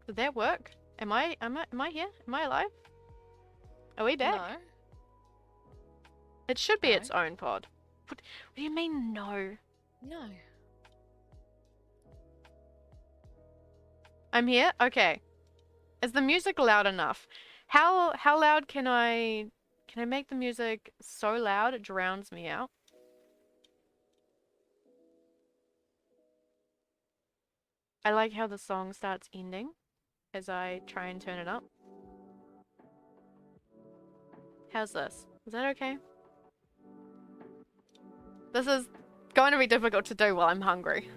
Did that work? Am I here? Am I alive? Are we back? No. It should be No. its own pod. What do you mean no? No. I'm here? Okay. Is the music loud enough? How loud can I make the music so loud it drowns me out? I like how the song starts ending as I try and turn it up. How's this? Is that okay? This is going to be difficult to do while I'm hungry.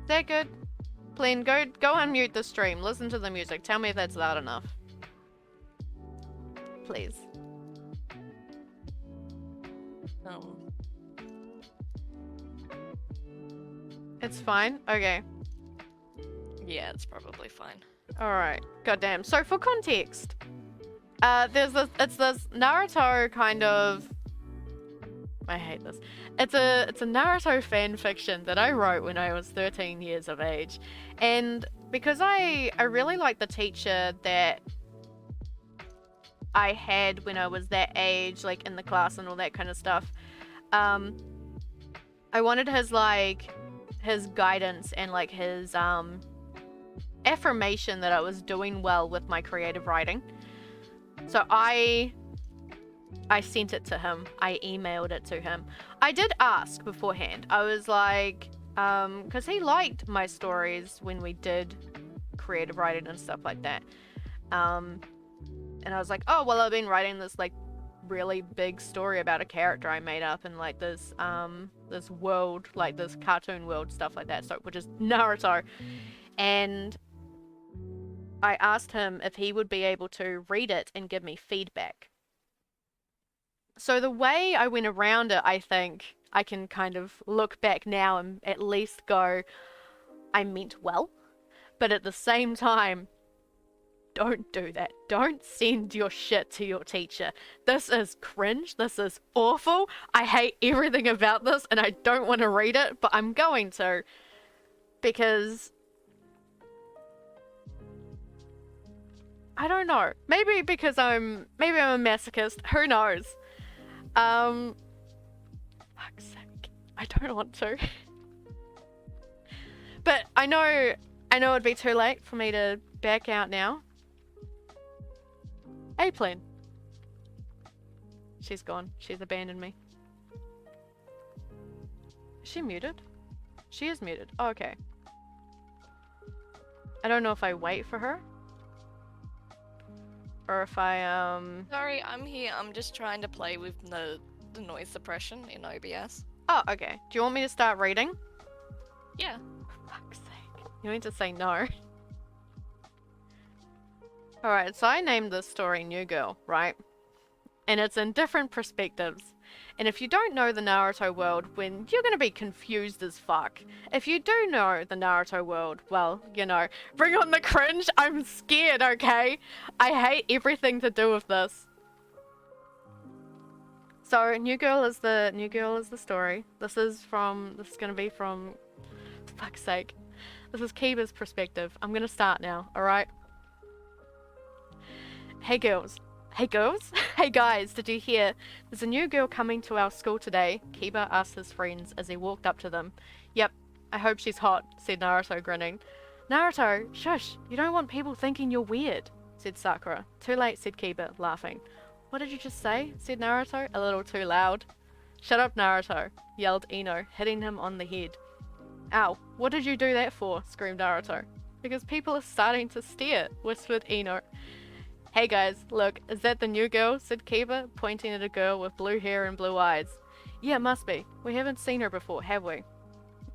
Is that good? Plain, go unmute the stream. Listen to the music. Tell me if that's loud enough. Please. It's fine? Okay. Yeah, it's probably fine. Alright. Goddamn. So for context, it's this Naruto kind of... I hate this. It's a Naruto fan fiction that I wrote when I was 13 years of age. And because I really like the teacher that I had when I was that age, like in the class and all that kind of stuff, I wanted his guidance and like his affirmation that I was doing well with my creative writing. So I sent it to him. I emailed it to him. I did ask beforehand. I was like, because he liked my stories when we did creative writing and stuff like that. And I was like, oh, well, I've been writing this like really big story about a character I made up in like this world, like this cartoon world, stuff like that. So, which is Naruto. And I asked him if he would be able to read it and give me feedback. So the way I went around it, I think I can kind of look back now and at least go, I meant well. But at the same time, don't do that. Don't send your shit to your teacher. This is cringe. This is awful. I hate everything about this and I don't want to read it, but I'm going to. Because... I don't know. Maybe because I'm a masochist. Who knows? Fuck's sake. I don't want to. But I know it'd be too late for me to back out now. Aplin. She's gone. She's abandoned me. Is she muted? She is muted. Oh, okay. I don't know if I wait for her. Or if I, Sorry, I'm here. I'm just trying to play with the noise suppression in OBS. Oh, okay. Do you want me to start reading? Yeah. For fuck's sake. You need to say no. Alright, so I named this story New Girl, right? And it's in different perspectives. And if you don't know the Naruto world, you're gonna be confused as fuck. If you do know the Naruto world, well, you know, bring on the cringe. I'm scared, okay? I hate everything to do with this. So, New Girl is the story. This is gonna be from, for fuck's sake. This is Kiba's perspective. I'm gonna start now, alright? Hey girls. Hey girls? Hey guys, did you hear? There's a new girl coming to our school today, Kiba asked his friends as he walked up to them. Yep, I hope she's hot, said Naruto, grinning. Naruto, shush, you don't want people thinking you're weird, said Sakura. Too late, said Kiba, laughing. What did you just say? Said Naruto, a little too loud. Shut up, Naruto, yelled Ino, hitting him on the head. Ow, what did you do that for? Screamed Naruto. Because people are starting to stare, whispered Ino. Hey guys, look, is that the new girl? Said Kiba, pointing at a girl with blue hair and blue eyes. Yeah, must be. We haven't seen her before, have we?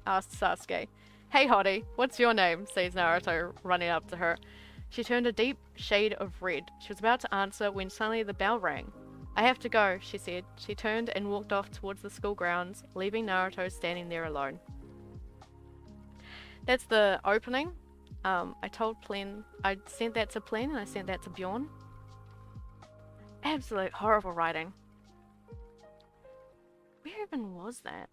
Asked Sasuke. Hey hottie, what's your name? Says Naruto, running up to her. She turned a deep shade of red. She was about to answer when suddenly the bell rang. I have to go, she said. She turned and walked off towards the school grounds, leaving Naruto standing there alone. That's the opening. I told Plen, I sent that to Plen and I sent that to Bjorn. Absolute horrible writing. Where even was that?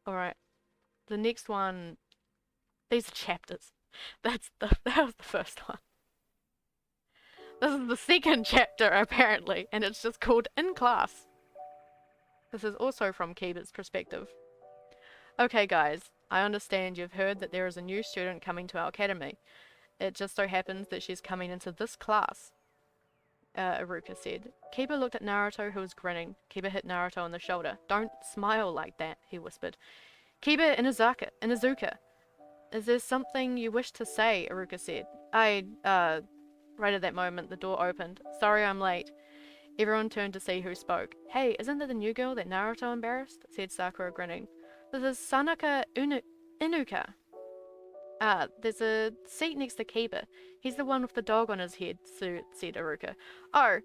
Alright. The next one. These are chapters. That was the first one. This is the second chapter, apparently, and it's just called In Class. This is also from Kiba's perspective. Okay, guys, I understand you've heard that there is a new student coming to our academy. It just so happens that she's coming into this class, Iruka said. Kiba looked at Naruto, who was grinning. Kiba hit Naruto on the shoulder. Don't smile like that, he whispered. Kiba Inuzuka, is there something you wish to say? Iruka said. Right at that moment, the door opened. Sorry I'm late. Everyone turned to see who spoke. Hey, isn't that the new girl that Naruto embarrassed? Said Sakura, grinning. This is Sanaka Inuka. There's a seat next to Kiba. He's the one with the dog on his head, said Iruka. Oh,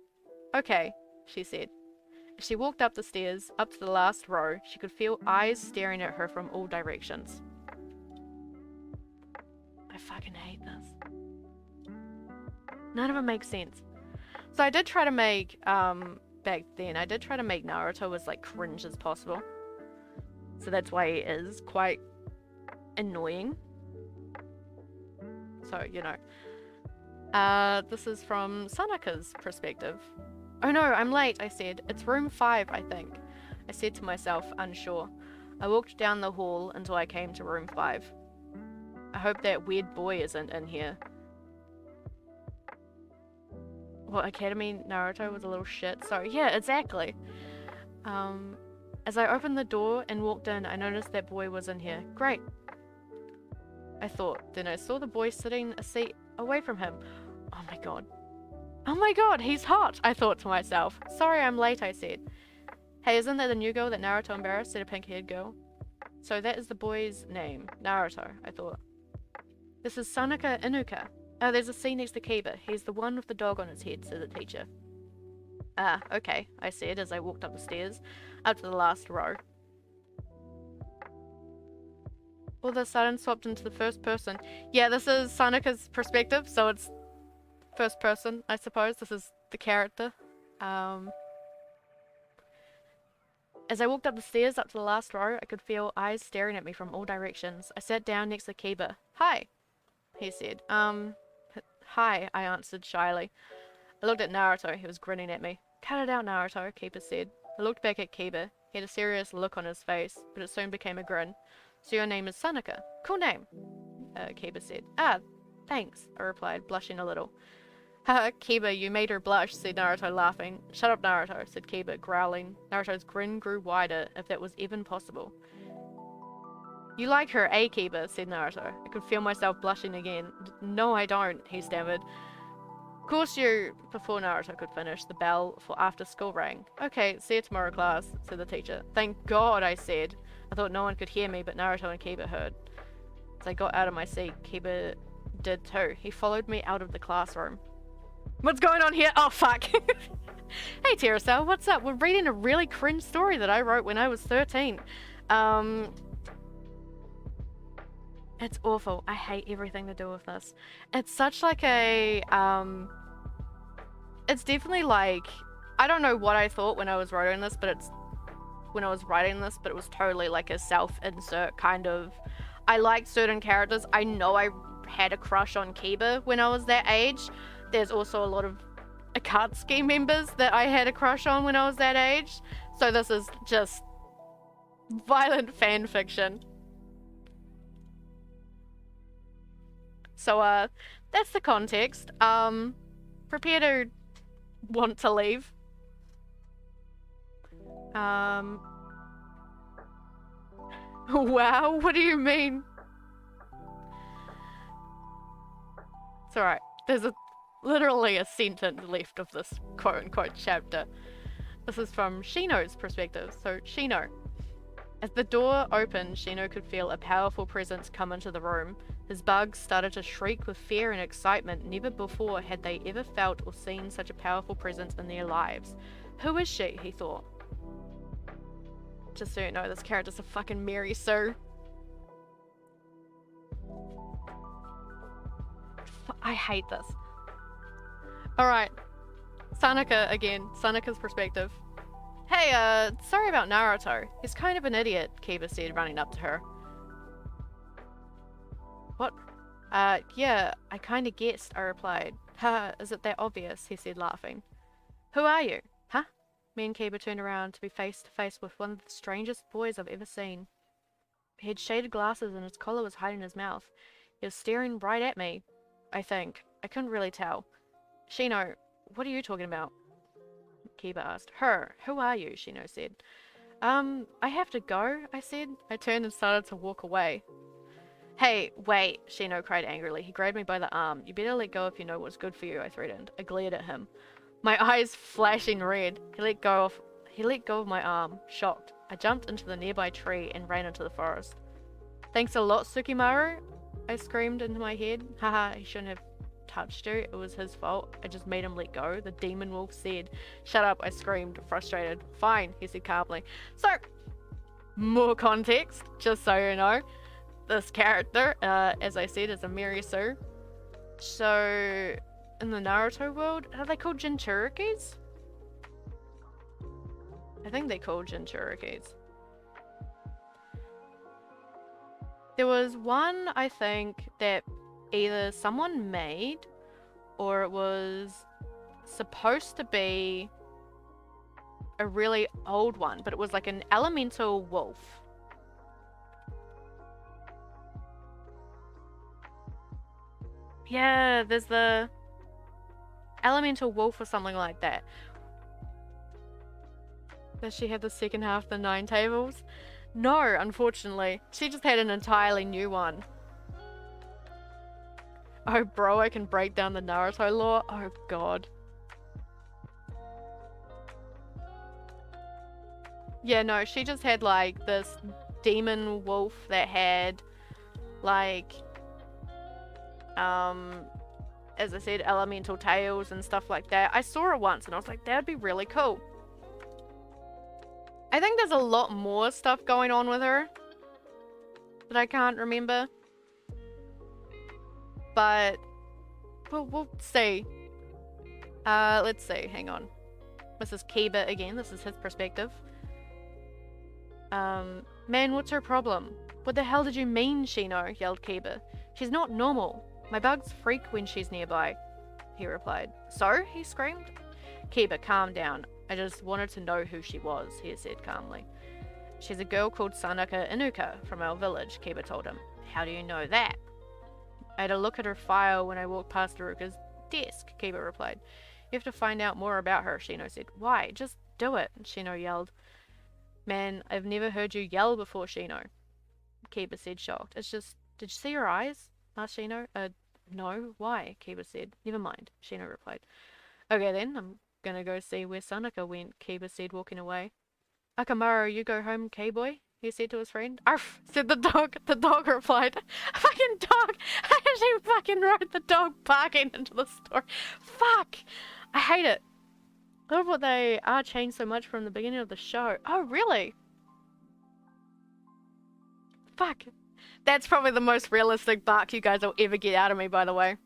okay, she said. As she walked up the stairs, up to the last row, she could feel eyes staring at her from all directions. I fucking hate this. None of it makes sense. So I did try to make, back then, I did try to make Naruto as, like, cringe as possible. So that's why he is quite annoying. So, you know. This is from Sanaka's perspective. Oh no, I'm late, I said. It's room 5, I think. I said to myself, unsure. I walked down the hall until I came to room 5. I hope that weird boy isn't in here. Well, Academy Naruto was a little shit, so yeah, exactly. As I opened the door and walked in, I noticed that boy was in here. Great, I thought. Then I saw the boy sitting a seat away from him. Oh my god. Oh my god, he's hot, I thought to myself. Sorry I'm late, I said. Hey, isn't that the new girl that Naruto embarrassed? Said a pink-haired girl. So that is the boy's name. Naruto, I thought. This is Sanaka Inuka. Oh, there's a seat next to Kiba. He's the one with the dog on his head, said the teacher. Ah, okay, I said as I walked up the stairs, up to the last row. All of a sudden swapped into the first person. Yeah, this is Sanaka's perspective, so it's first person, I suppose. This is the character. As I walked up the stairs up to the last row, I could feel eyes staring at me from all directions. I sat down next to Kiba. Hi, he said. Hi, I answered shyly. I looked at Naruto. He was grinning at me. Cut it out, Naruto, Kiba said. I looked back at Kiba. He had a serious look on his face, but it soon became a grin. So your name is Sanaka. Cool name, Kiba said. Ah, thanks, I replied, blushing a little. Haha, Kiba, you made her blush, said Naruto, laughing. Shut up, Naruto, said Kiba, growling. Naruto's grin grew wider, if that was even possible. You like her, eh, Kiba, said Naruto. I could feel myself blushing again. No, I don't, he stammered. Of course you... Before Naruto could finish, the bell for after school rang. Okay, see you tomorrow, class, said the teacher. Thank God, I said. I thought no one could hear me, but Naruto and Kiba heard. As I got out of my seat, Kiba did too. He followed me out of the classroom. What's going on here? Oh, fuck. Hey, Terasel, what's up? We're reading a really cringe story that I wrote when I was 13. It's awful. I hate everything to do with this. It's such like a, it's definitely like, I don't know what I thought when I was writing this, but it was totally like a self-insert kind of, I liked certain characters. I know I had a crush on Kiba when I was that age. There's also a lot of Akatsuki members that I had a crush on when I was that age. So this is just violent fan fiction. So, that's the context. Prepare to want to leave. Wow, what do you mean? It's alright. There's literally a sentence left of this quote-unquote chapter. This is from Shino's perspective. So, Shino. As the door opened, Shino could feel a powerful presence come into the room. His bugs started to shriek with fear and excitement. Never before had they ever felt or seen such a powerful presence in their lives. Who is she? He thought. Just so you know, this character's a fucking Mary Sue. I hate this. Alright. Sanaka again. Sanaka's perspective. Hey, sorry about Naruto. He's kind of an idiot, Kiba said, running up to her. What? Yeah, I kinda guessed, I replied. Ha, is it that obvious? He said, laughing. Who are you? Huh? Me and Kiba turned around to be face to face with one of the strangest boys I've ever seen. He had shaded glasses and his collar was hiding his mouth. He was staring right at me, I think. I couldn't really tell. Shino, what are you talking about? Kiba asked. Her. Who are you? Shino said. I have to go, I said. I turned and started to walk away. Hey, wait, Shino cried angrily. He grabbed me by the arm. You better let go if you know what's good for you, I threatened. I glared at him. My eyes flashing red. He let go of my arm, shocked. I jumped into the nearby tree and ran into the forest. Thanks a lot, Tsukimaru, I screamed into my head. Haha, he shouldn't have touched you. It was his fault. I just made him let go. The demon wolf said. Shut up, I screamed, frustrated. Fine, he said calmly. So, more context, just so you know. This character, as I said, is a Mirisu. So, in the Naruto world, are they called Jinchurikis? I think they're called Jinchurikis. There was one, I think, that either someone made or it was supposed to be a really old one, but it was like an elemental wolf. Yeah, there's the elemental wolf or something like that. Does she have the second half of the 9 tables? No, unfortunately. She just had an entirely new one. Oh bro, I can break down the Naruto lore? Oh god. Yeah, no, she just had like this demon wolf that had like as I said, elemental tails and stuff like that. I saw it once and I was like, that'd be really cool. I think there's a lot more stuff going on with her that I can't remember. But we'll see. Let's see, hang on. This is Kiba again, this is his perspective. Man, what's her problem? What the hell did you mean, Shino? Yelled Kiba. She's not normal. My bugs freak when she's nearby, he replied. So? He screamed. Kiba, calm down. I just wanted to know who she was, he said calmly. She's a girl called Sanaka Inuka from our village, Kiba told him. How do you know that? I had a look at her file when I walked past Haruka's desk, Kiba replied. You have to find out more about her, Shino said. Why? Just do it, Shino yelled. Man, I've never heard you yell before, Shino. Kiba said, shocked. It's just, did you see her eyes? Asked Shino. No, why? Kiba said. Never mind, Shino replied. Okay then, I'm gonna go see where Sanaka went, Kiba said, walking away. Akamaru, you go home, K-boy, he said to his friend. Arf, said the dog. The dog replied. Fucking dog! I actually fucking wrote the dog barking into the story. Fuck! I hate it. I love what they are changed so much from the beginning of the show. Oh, really? Fuck. That's probably the most realistic bark you guys will ever get out of me, by the way.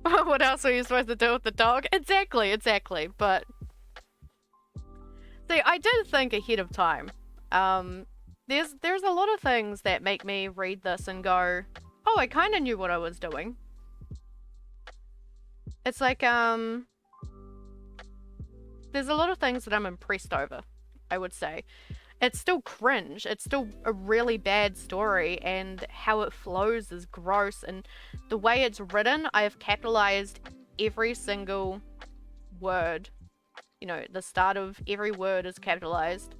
What else are you supposed to do with the dog? Exactly. But see, I did think ahead of time. There's a lot of things that make me read this and go, oh, I kind of knew what I was doing. It's like, there's a lot of things that I'm impressed over, I would say. It's still cringe. It's still a really bad story, and how it flows is gross, and the way it's written, I have capitalized every single word. You know, the start of every word is capitalized.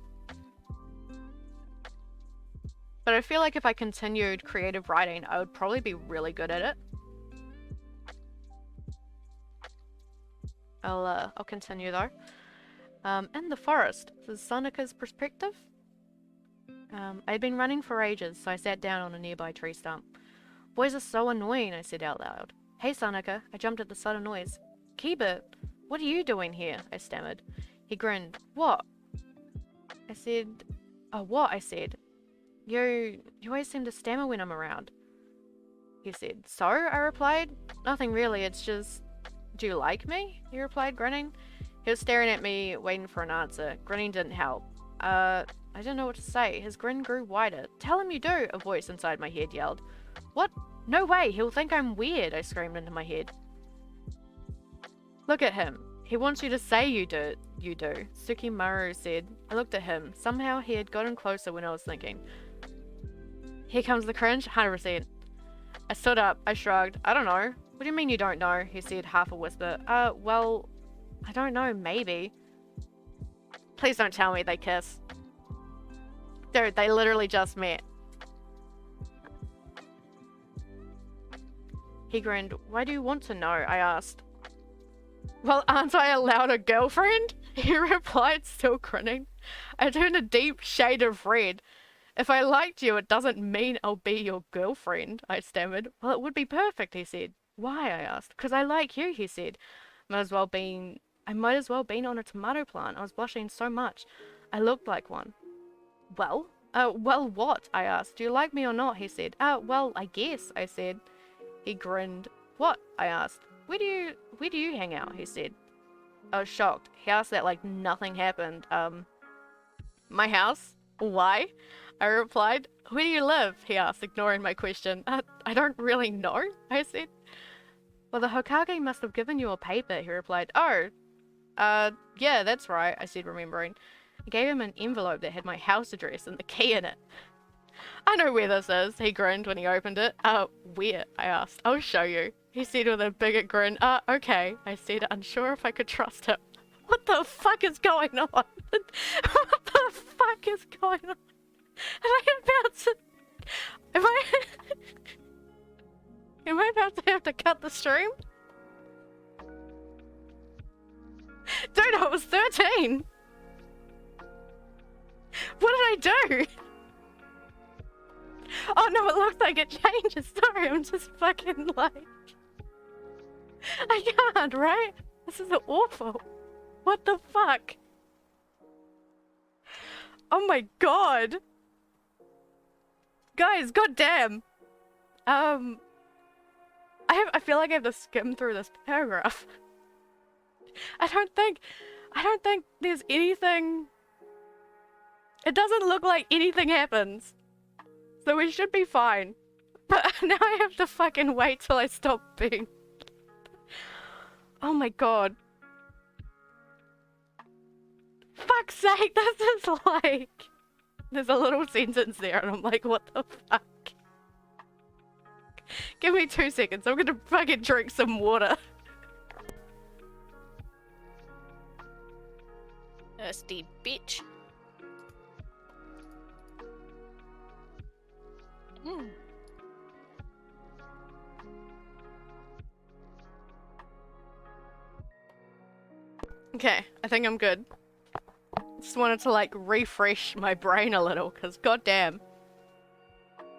But I feel like if I continued creative writing, I would probably be really good at it. I'll continue though. In the forest, this is Sanaka's perspective. I'd been running for ages, so I sat down on a nearby tree stump. Boys are so annoying, I said out loud. Hey Sanaka, I jumped at the sudden noise. Kiba, what are you doing here? I stammered. He grinned. What? I said, oh, what? I said. You always seem to stammer when I'm around. he said. So, I replied. Nothing really, it's just... Do you like me? He replied, grinning. He was staring at me, waiting for an answer. Grinning didn't help. I didn't know what to say. His grin grew wider. Tell him you do, a voice inside my head yelled. What? No way, he'll think I'm weird, I screamed into my head. Look at him. He wants you to say you do. Sukimaru said. I looked at him. Somehow he had gotten closer when I was thinking. Here comes the cringe, 100%. I stood up. I shrugged. I don't know. What do you mean you don't know? He said, half a whisper. Well, I don't know, maybe. Please don't tell me they kiss. Dude, they literally just met. He grinned. Why do you want to know? I asked. Well, aren't I allowed a girlfriend? He replied, still grinning. I turned a deep shade of red. If I liked you, it doesn't mean I'll be your girlfriend, I stammered. Well, it would be perfect, he said. Why? I asked. Because I like you, he said. I might as well been on a tomato plant. I was blushing so much. I looked like one. Well? Well what? I asked. Do you like me or not? He said. Well, I guess, I said. He grinned. What? I asked. Where do you hang out? He said. I was shocked. He asked that like nothing happened. My house? Why? I replied. Where do you live? He asked, ignoring my question. I don't really know, I said. Well, the Hokage must have given you a paper, he replied. Oh, yeah, that's right, I said, remembering. I gave him an envelope that had my house address and the key in it. I know where this is, he grinned when he opened it. Where? I asked. I'll show you. He said with a bigger grin. Okay, I said, unsure if I could trust him. What the fuck is going on? What the fuck is going on? Am I about to... Am I about to have to cut the stream? Dude, I was 13! What did I do? Oh no, it looks like it changes. Sorry, I'm just fucking like... I can't, right? This is awful. What the fuck? Oh my god. Guys, goddamn. I feel like I have to skim through this paragraph. I don't think there's anything... It doesn't look like anything happens. So we should be fine. But now I have to fucking wait till I stop being... Oh my god. Fuck's sake, this is like... There's a little sentence there and I'm like, what the fuck? Give me 2 seconds, I'm gonna fucking drink some water. Thirsty bitch. Okay, I think I'm good. Just wanted to like refresh my brain a little, cause goddamn.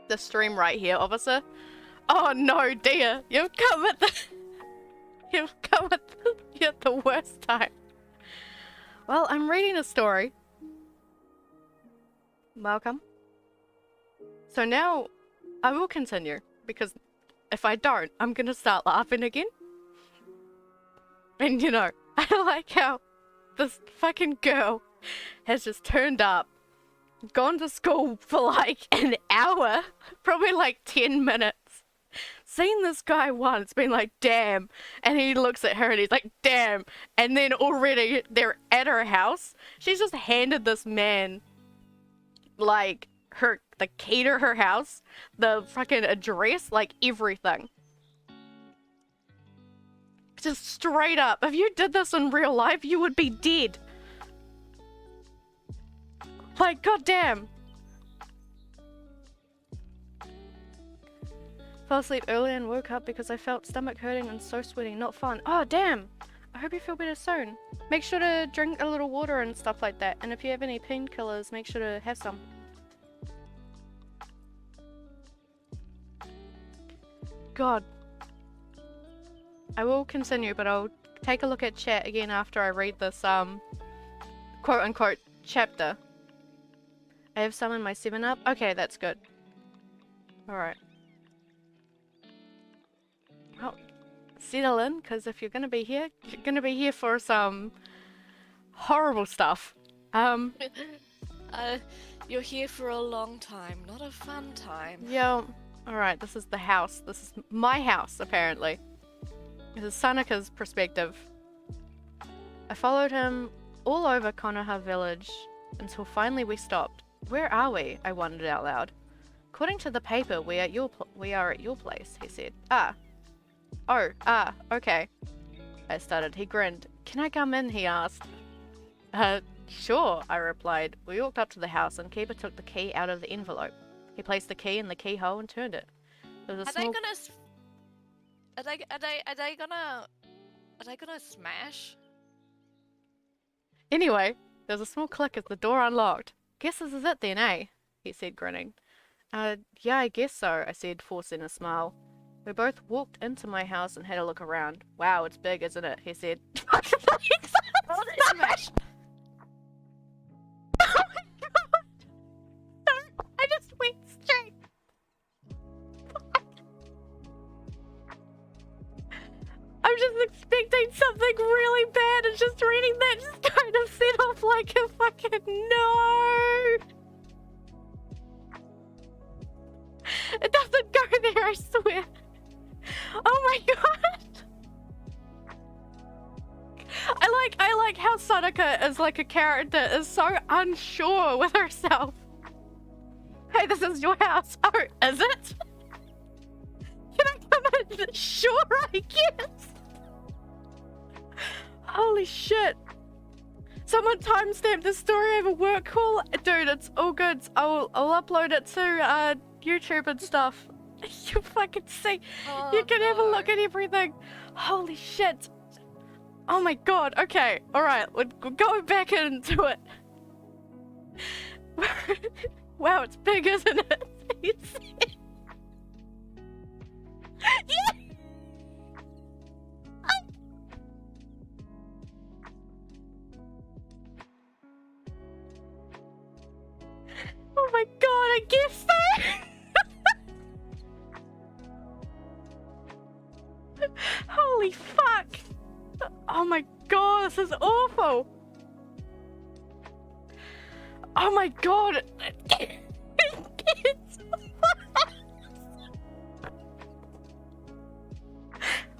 The stream right here, officer. Oh no, dear, you've come at the worst time. Well, I'm reading a story. Welcome. So now, I will continue, because if I don't, I'm gonna start laughing again. And you know, I like how this fucking girl has just turned up, gone to school for like an hour, probably like 10 minutes, seen this guy once, been like, damn, and he looks at her and he's like, damn, and then already they're at her house. She's just handed this man, like, the key to her house, the fucking address, like everything. Just straight up, if you did this in real life, you would be dead. Like, goddamn. Fell asleep early and woke up because I felt stomach hurting and so sweaty. Not fun. Oh, damn. I hope you feel better soon. Make sure to drink a little water and stuff like that. And if you have any painkillers, make sure to have some. God. I will continue, but I'll take a look at chat again after I read this, quote-unquote chapter. I have some in my 7-Up. Okay, that's good. Alright. settle in, because if you're gonna be here, you're gonna be here for some horrible stuff. You're here for a long time, not a fun time. Yeah. Alright, this is the house. This is my house, apparently. This is Sanaka's perspective. I followed him all over Konoha village until finally we stopped. Where are we? I wondered out loud. According to the paper, we are at your place, he said. Okay. I started. He grinned. Can I come in? He asked. Sure, I replied. We walked up to the house and Kiba took the key out of the envelope. He placed the key in the keyhole and turned it. There was a small... Are they gonna smash? Anyway, there was a small click as the door unlocked. Guess this is it then, eh? He said, grinning. Yeah, I guess so, I said, forcing a smile. We both walked into my house and had a look around. Wow, it's big, isn't it? He said. Smash! Oh my god! I just went straight. I'm just expecting something really bad and just reading that just kind of set off like a fucking no! It doesn't go there, I swear. Oh my god! I like how Sanaka as like a character is so unsure with herself. Hey, this is your house. Oh, is it? Can I come in? Sure, I guess. Holy shit. Someone timestamped this story over work call. Dude, it's all good. I'll upload it to YouTube and stuff. You fucking see. Oh, you can have a no. look at everything. Holy shit. Oh my god. Okay. Alright. We're going back into it. Wow, it's big, isn't it? Yeah. Oh my god, I guess so. Holy fuck. Oh my god, this is awful. Oh my god.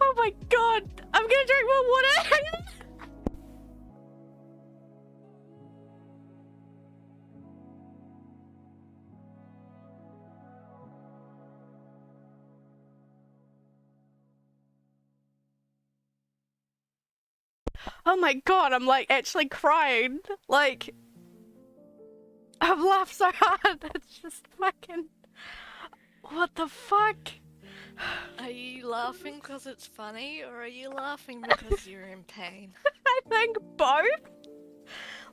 Oh my god. I'm gonna drink more water. Oh my god, I'm like actually crying. Like, I've laughed so hard. It's just fucking... What the fuck? Are you laughing because it's funny, or are you laughing because you're in pain? I think both.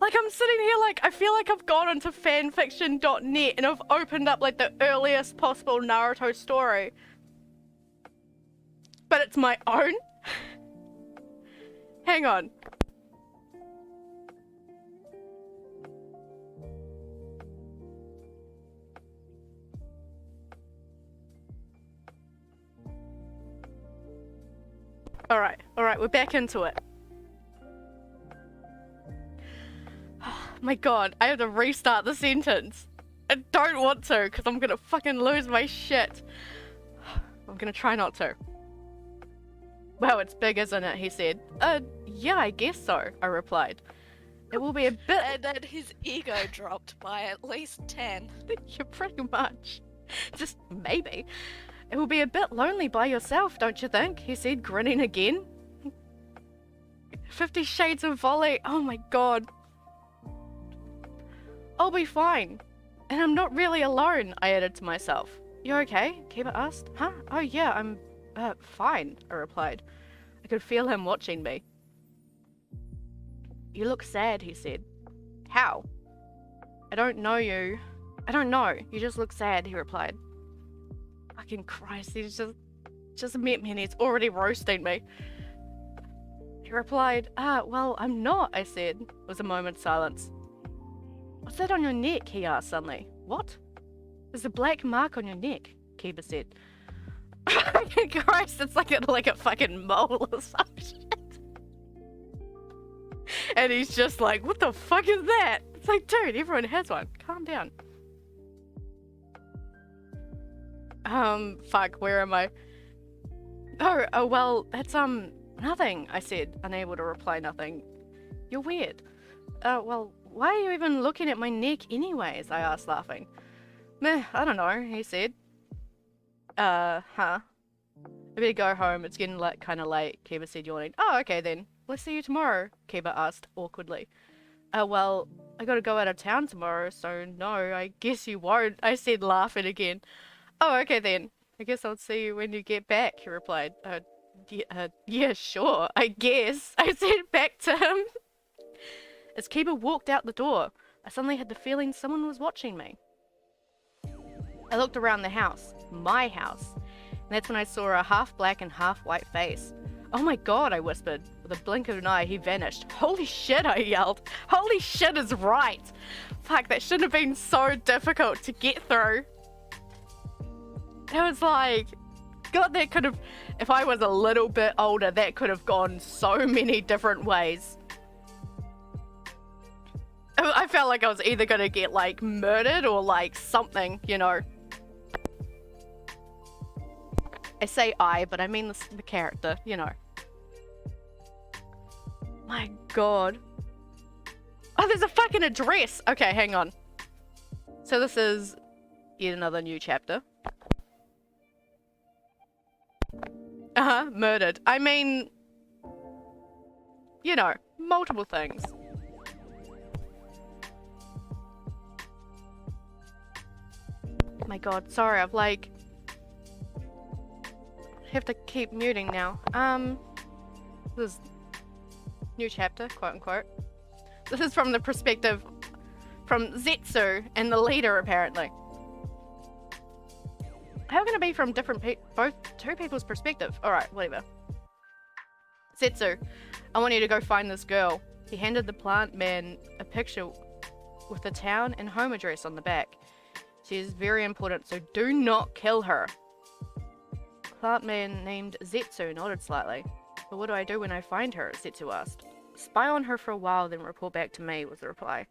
Like, I'm sitting here like, I feel like I've gone into fanfiction.net and I've opened up like the earliest possible Naruto story. But it's my own. Hang on. Alright, we're back into it. My god, I have to restart the sentence. I don't want to, because I'm gonna fucking lose my shit. I'm gonna try not to. Wow, it's big, isn't it? He said. Yeah, I guess so, I replied. It will be a bit... And then his ego dropped by at least 10. Yeah, pretty much. Just maybe. It will be a bit lonely by yourself, don't you think? He said, grinning again. 50 Shades of Volley. Oh my god. I'll be fine. And I'm not really alone, I added to myself. You okay? Kiba asked. Huh? Oh yeah, I'm fine, I replied. I could feel him watching me. You look sad, he said. How? I don't know you. I don't know. You just look sad, he replied. Fucking Christ, he's just met me and he's already roasting me. He replied, well, I'm not, I said. There was a moment's silence. What's that on your neck? He asked suddenly. What? There's a black mark on your neck, Kiba said. Fucking Christ, it's like a fucking mole or some shit. And he's just like, what the fuck is that? It's like, dude, everyone has one. Calm down. Fuck, where am I? Oh, well, that's, nothing, I said, unable to reply nothing. You're weird. Well, why are you even looking at my neck anyways? I asked, laughing. Meh, I don't know, he said. Huh? I better go home, it's getting kinda late, Kiba said, yawning. Oh, okay then. Let's see you tomorrow, Kiba asked, awkwardly. Well, I gotta go out of town tomorrow, so no, I guess you won't, I said, laughing again. Oh, okay then. I guess I'll see you when you get back, he replied. Yeah, sure, I guess, I said back to him. As Kiba walked out the door, I suddenly had the feeling someone was watching me. I looked around the house, my house, and that's when I saw a half black and half white face. Oh my god, I whispered. With a blink of an eye, he vanished. Holy shit, I yelled. Holy shit is right. Fuck, that shouldn't have been so difficult to get through. It was like, God, that could have, if I was a little bit older, that could have gone so many different ways. I felt like I was either gonna get, like, murdered or, like, something, you know. I say I, but I mean the character, you know. My god. Oh, there's a fucking address! Okay, hang on. So this is yet another new chapter. Murdered. I mean, you know, multiple things. My god, sorry, I've like... have to keep muting now. This is new chapter, quote unquote. This is from the perspective from Zetsu and the leader, apparently. How can it be from different both two people's perspective? Alright, whatever. Zetsu, I want you to go find this girl. He handed the plant man a picture with the town and home address on the back. She is very important, so do not kill her. Plant man named Zetsu nodded slightly. But what do I do when I find her? Zetsu asked. Spy on her for a while, then report back to me, was the reply.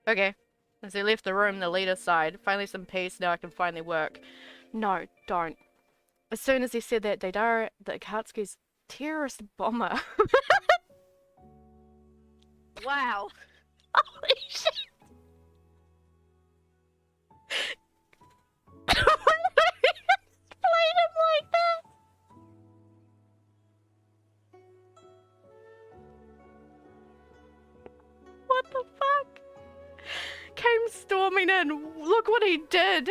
Okay. As they left the room, the leader sighed. Finally some peace, now I can finally work. No, don't. As soon as he said that, Deidara, the Akatsuki's terrorist bomber. Wow. Holy shit. Why did I explain him like that? What the fuck? Came storming in. Look what he did.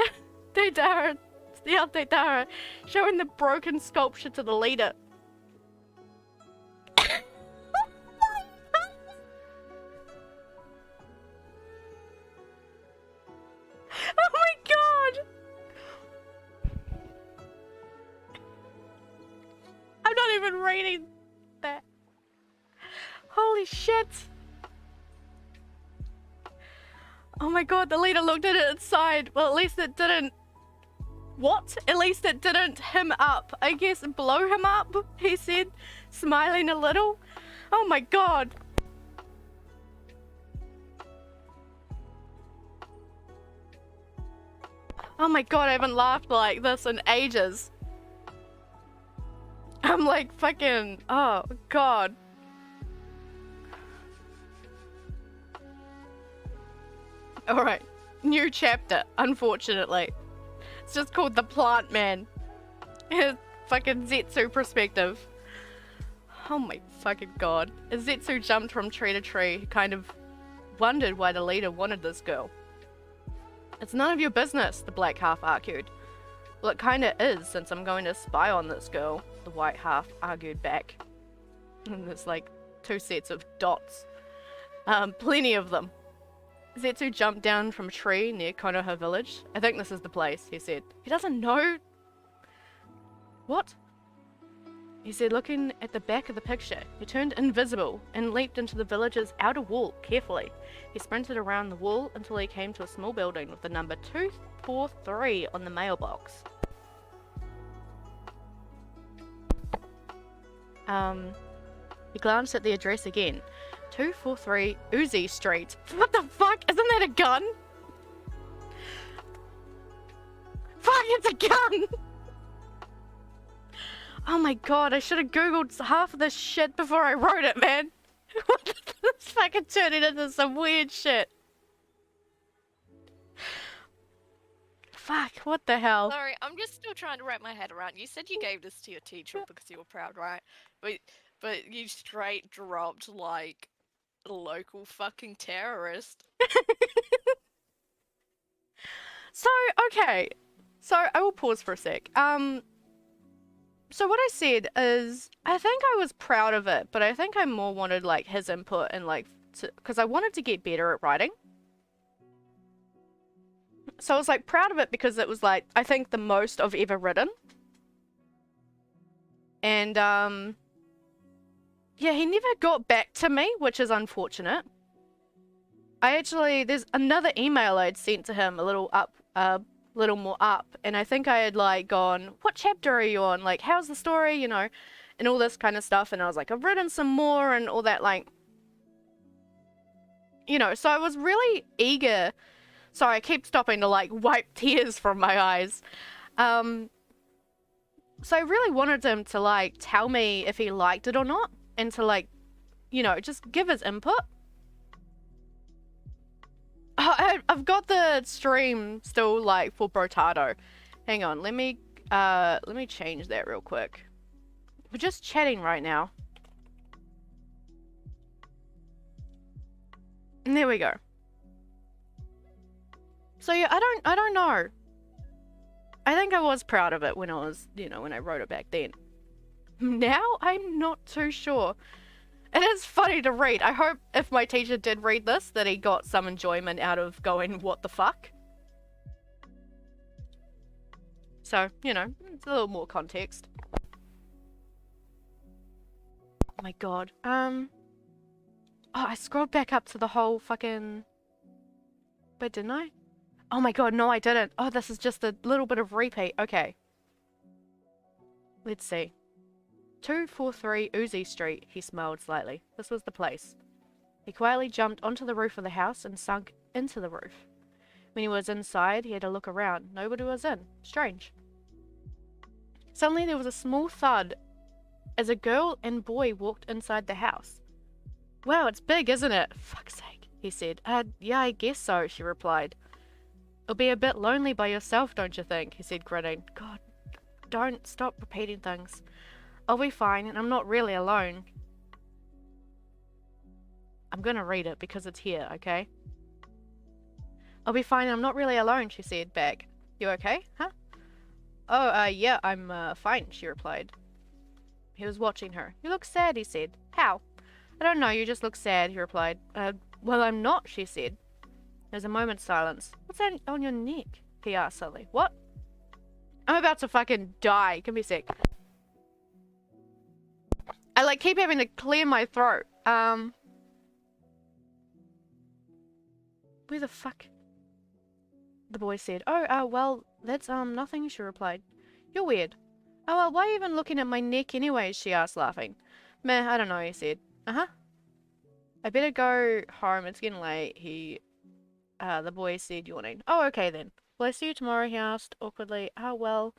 Deidara, Deidara, showing the broken sculpture to the leader. Oh my god! I'm not even reading that. Holy shit! Oh my god, the leader looked at it and sighed. Well, at least it didn't... What? At least it didn't him up. I guess blow him up, he said, smiling a little. Oh my god. Oh my god, I haven't laughed like this in ages. I'm like fucking... Oh god. Alright, new chapter, unfortunately. It's just called The Plant Man. His fucking Zetsu perspective. Oh my fucking god. As Zetsu jumped from tree to tree, he kind of wondered why the leader wanted this girl. It's none of your business, the black half argued. Well, it kinda is, since I'm going to spy on this girl, the white half argued back. And there's like 2 sets of dots. Plenty of them. Zetsu jumped down from a tree near Konoha village. I think this is the place, he said. He doesn't know. What? He said, looking at the back of the picture. He turned invisible and leaped into the village's outer wall carefully. He sprinted around the wall until he came to a small building with the number 243 on the mailbox. He glanced at the address again. 243 Uzi Street. What the fuck? Isn't that a gun? Fuck, it's a gun! Oh my god, I should have googled half of this shit before I wrote it, man. This fucking turning into some weird shit. Fuck, what the hell? Sorry, I'm just still trying to wrap my head around. You said you gave this to your teacher because you were proud, right? But you straight dropped like a local fucking terrorist. So, okay. So, I will pause for a sec. So what I said is, I think I was proud of it, but I think I more wanted, like, his input and, like, because I wanted to get better at writing. So I was, like, proud of it because it was, like, I think the most I've ever written. And, yeah, he never got back to me, which is unfortunate. There's another email I'd sent to him a little more up, and I think I had like gone, what chapter are you on, like how's the story, you know, and all this kind of stuff, and I was like, I've written some more and all that, like, you know, so I was really eager. Sorry, I keep stopping to like wipe tears from my eyes. So I really wanted him to like tell me if he liked it or not, and to like, you know, just give his input. Oh, I've got the stream still like for Brotado. Hang on, let me change that real quick. We're just chatting right now. And there we go. So yeah, I don't know. I think I was proud of it when I was, you know, when I wrote it back then. Now I'm not too sure. It is funny to read. I hope if my teacher did read this, that he got some enjoyment out of going, what the fuck? So, you know, it's a little more context. Oh my god. Oh, I scrolled back up to the whole fucking... Wait, didn't I? Oh my god, no I didn't. Oh, this is just a little bit of repeat. Okay. Let's see. 243 Uzi Street, he smiled slightly. This was the place. He quietly jumped onto the roof of the house and sunk into the roof. When he was inside, he had a look around. Nobody was in. Strange. Suddenly there was a small thud as a girl and boy walked inside the house. Wow, it's big, isn't it? Fuck's sake, he said. Yeah, I guess so, she replied. It'll be a bit lonely by yourself, don't you think? He said, grinning. God, don't stop repeating things. I'll be fine, and I'm not really alone. I'm gonna read it because it's here, okay? I'll be fine, and I'm not really alone, she said back. You okay? Huh? Oh, yeah, I'm, fine, she replied. He was watching her. You look sad, he said. How? I don't know, you just look sad, he replied. Well, I'm not, she said. There's a moment's silence. What's that on your neck? He asked suddenly. What? I'm about to fucking die. Give me a sec. I like keep having to clear my throat. Where the fuck? The boy said. Oh, well, that's, nothing, she replied. You're weird. Oh, well, why are you even looking at my neck anyways, she asked, laughing. Meh, I don't know, he said. Uh-huh. I better go home, it's getting late, the boy said, yawning. Oh, okay then. Will I see you tomorrow, he asked, awkwardly. Oh, well,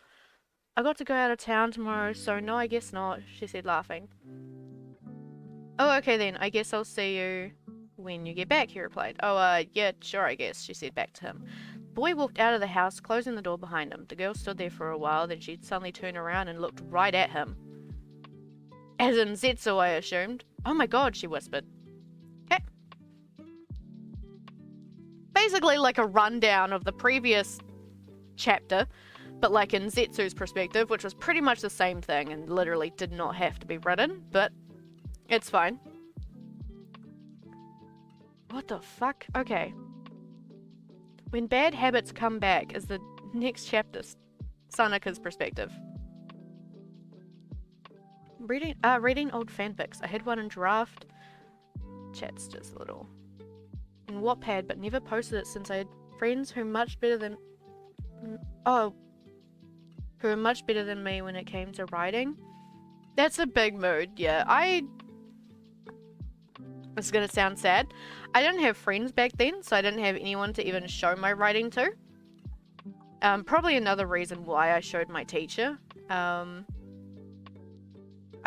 I got to go out of town tomorrow, so no, I guess not, she said, laughing. Oh, okay then, I guess I'll see you when you get back, he replied. Oh, yeah, sure, I guess, she said back to him. The boy walked out of the house, closing the door behind him. The girl stood there for a while, then she'd suddenly turned around and looked right at him. As in Zetsu, I assumed. Oh my god, she whispered. Okay. Basically like a rundown of the previous chapter, but like in Zetsu's perspective, which was pretty much the same thing and literally did not have to be written, but it's fine. What the fuck? Okay. When bad habits come back is the next chapter, Sanaka's perspective. Reading old fanfics. I had one in draft. Chat's just a little. In Wattpad, but never posted it since I had friends who were much better than me when it came to writing. That's a big mood, yeah. It's gonna sound sad. I didn't have friends back then, so I didn't have anyone to even show my writing to. Probably another reason why I showed my teacher. I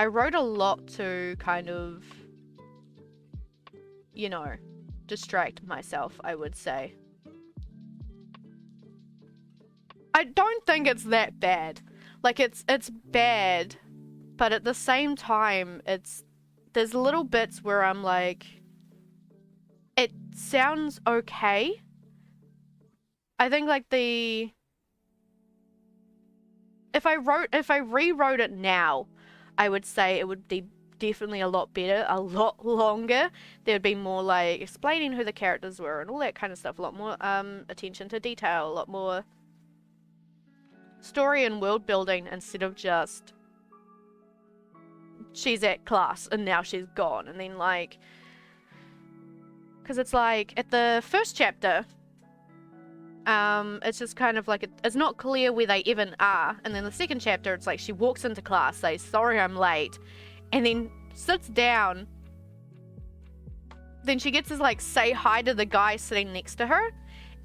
wrote a lot to kind of, you know, distract myself, I would say. I don't think it's that bad. Like, it's bad, but at the same time, there's little bits where I'm like, it sounds okay. I think like if I rewrote it now, I would say it would be definitely a lot better, a lot longer. There would be more like explaining who the characters were and all that kind of stuff. A lot more attention to detail, a lot more story and world building instead of just she's at class and now she's gone. And then like, because it's like at the first chapter, it's just kind of like it's not clear where they even are. And then the second chapter, it's like she walks into class, says, sorry I'm late, and then sits down. Then she gets to like say hi to the guy sitting next to her,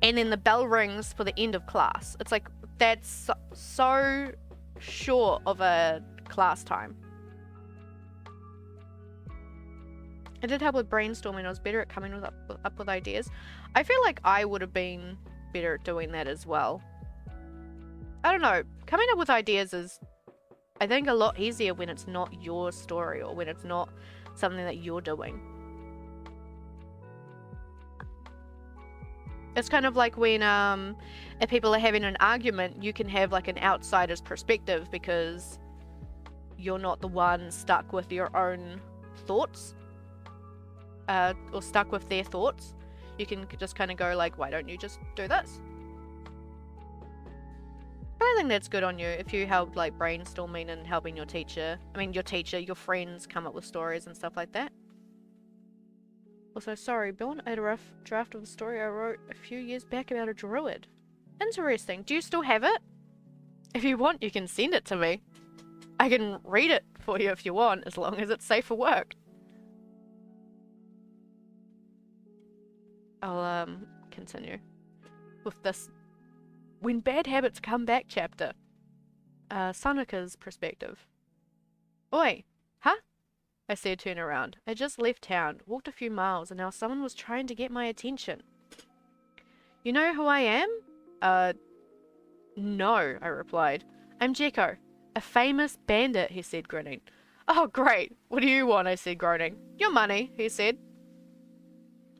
and then the bell rings for the end of class. It's like, that's so short of a class time. It did help with brainstorming. I was better at coming up with ideas. I feel like I would have been better at doing that as well. I don't know. Coming up with ideas is, I think, a lot easier when it's not your story or when it's not something that you're doing. It's kind of like when if people are having an argument, you can have like an outsider's perspective because you're not the one stuck with your own thoughts. Or stuck with their thoughts. You can just kind of go like, why don't you just do this? But I think that's good on you if you help like brainstorming and helping your your friends come up with stories and stuff like that. Also, sorry, Bill, I had a rough draft of a story I wrote a few years back about a druid. Interesting. Do you still have it? If you want, you can send it to me. I can read it for you if you want, as long as it's safe for work. I'll continue with this when bad habits come back chapter. Sanika's perspective. Oi, huh? I said, turn around. I just left town, walked a few miles, and now someone was trying to get my attention. You know who I am? No, I replied. I'm Jekko, a famous bandit, he said, grinning. Oh, great. What do you want? I said, groaning. Your money, he said.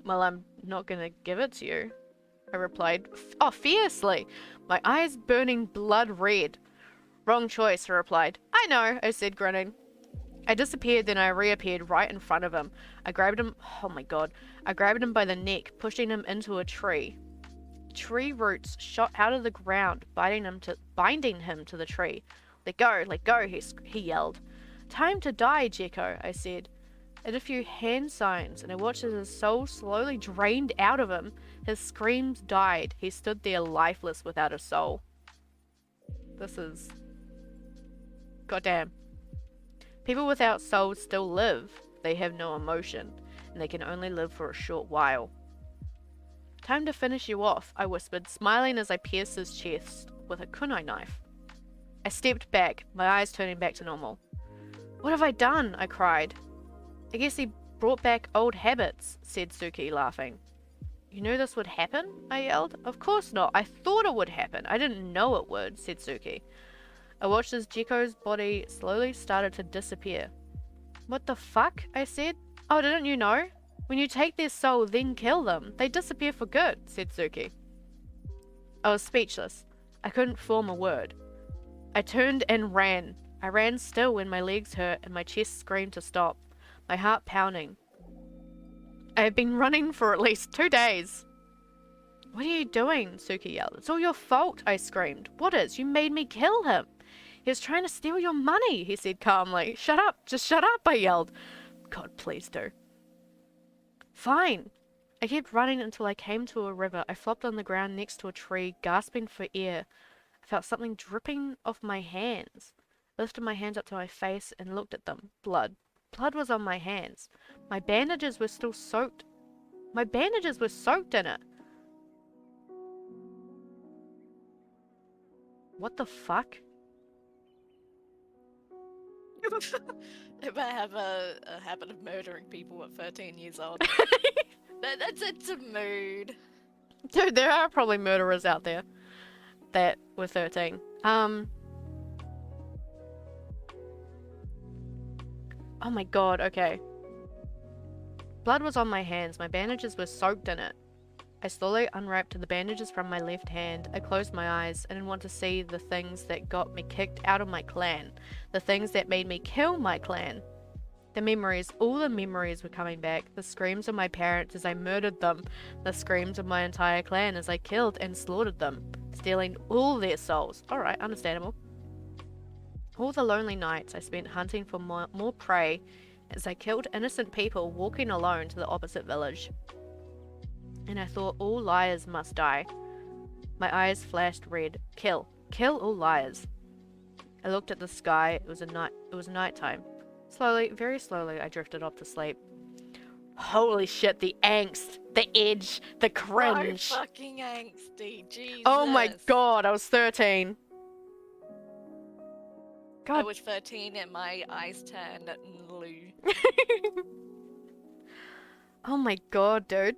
Well, I'm not gonna give it to you, I replied. Fiercely, my eyes burning blood red. Wrong choice, he replied. I know, I said, grinning. I disappeared, then I reappeared right in front of him. I grabbed him, oh my god, I grabbed him by the neck, pushing him into a tree. Tree roots shot out of the ground, binding him to the tree. Let go, he yelled. Time to die, Jekko, I said. I did a few hand signs, and I watched as his soul slowly drained out of him. His screams died. He stood there lifeless without a soul. This is... goddamn. People without souls still live. They have no emotion, and they can only live for a short while. Time to finish you off, I whispered, smiling as I pierced his chest with a kunai knife. I stepped back, my eyes turning back to normal. What have I done? I cried. I guess he brought back old habits, said Suki, laughing. You knew this would happen? I yelled. Of course not. I thought it would happen. I didn't know it would, said Suki. I watched as Jekko's body slowly started to disappear. What the fuck? I said. Oh, didn't you know? When you take their soul, then kill them, they disappear for good, said Suki. I was speechless. I couldn't form a word. I turned and ran. I ran still when my legs hurt and my chest screamed to stop. My heart pounding. I had been running for at least 2 days. What are you doing? Suki yelled. It's all your fault, I screamed. What is? You made me kill him. He was trying to steal your money, he said calmly. Shut up, just shut up, I yelled. God, please do. Fine. I kept running until I came to a river. I flopped on the ground next to a tree, gasping for air. I felt something dripping off my hands. It Lifted my hands up to my face and looked at them. Blood. Blood was on my hands. My bandages were still soaked. My bandages were soaked in it. What the fuck? If I have a habit of murdering people at 13 years old. It's a mood. Dude, there are probably murderers out there that were 13. Oh my god, okay. Blood was on my hands. My bandages were soaked in it. I slowly unwrapped the bandages from my left hand. I closed my eyes. I didn't want to see the things that got me kicked out of my clan. The things that made me kill my clan. The memories, all the memories were coming back. The screams of my parents as I murdered them. The screams of my entire clan as I killed and slaughtered them. Stealing all their souls. Alright, understandable. All the lonely nights I spent hunting for more prey as I killed innocent people walking alone to the opposite village. And I thought all liars must die. My eyes flashed red. Kill. Kill all liars. I looked at the sky. It was nighttime. Slowly, very slowly, I drifted off to sleep. Holy shit, the angst, the edge, the cringe. So fucking angsty, Jesus. Oh my god, I was 13. God. I was 13 and my eyes turned blue. Oh my god, dude.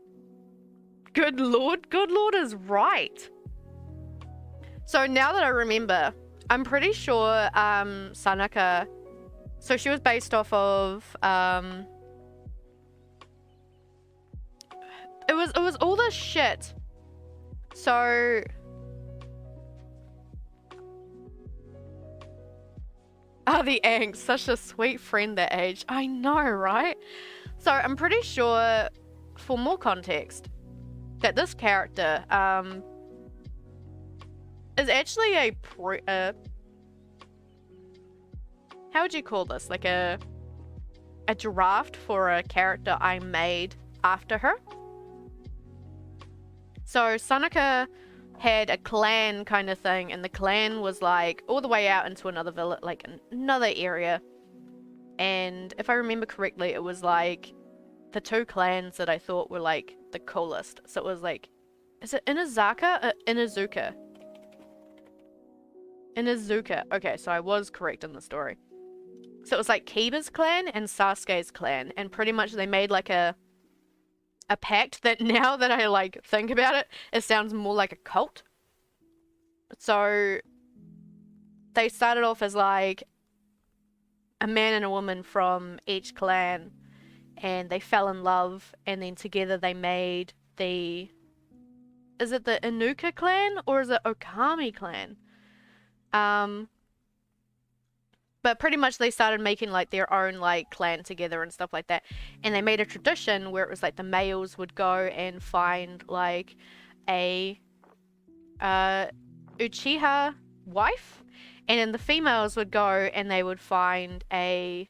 Good lord is right. So now that I remember, I'm pretty sure Sanaka, so she was based off of it was all this shit. So the angst, such a sweet friend that age. I know, right? So I'm pretty sure, for more context, that this character is actually a how would you call this? Like a draft for a character I made after her. So Sanaka had a clan kind of thing, and the clan was like all the way out into another village, like another area. And if I remember correctly, it was like the two clans that I thought were like the coolest. So it was like, is it Inazaka or Inazuka? Inazuka. Okay, so I was correct in the story. So it was like Kiba's clan and Sasuke's clan, and pretty much they made like a pact that, now that I like think about it, it sounds more like a cult. So they started off as like a man and a woman from each clan, and they fell in love, and then together they made the, is it the Inuka clan or is it Okami clan? But pretty much they started making like their own like clan together and stuff like that. And they made a tradition where it was like the males would go and find like a Uchiha wife, and then the females would go and they would find an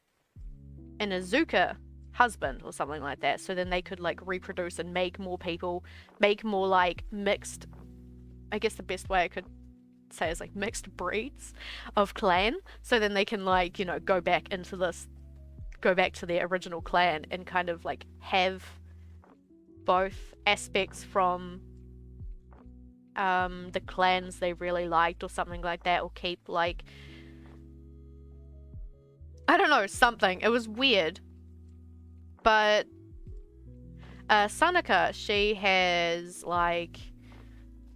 Inuzuka husband or something like that. So then they could like reproduce and make more people, make more like mixed, I guess the best way I could say is like mixed breeds of clan, so then they can like, you know, go back to their original clan and kind of like have both aspects from the clans they really liked or something like that, or keep like, I don't know, something. It was weird. But Sanaka, she has like,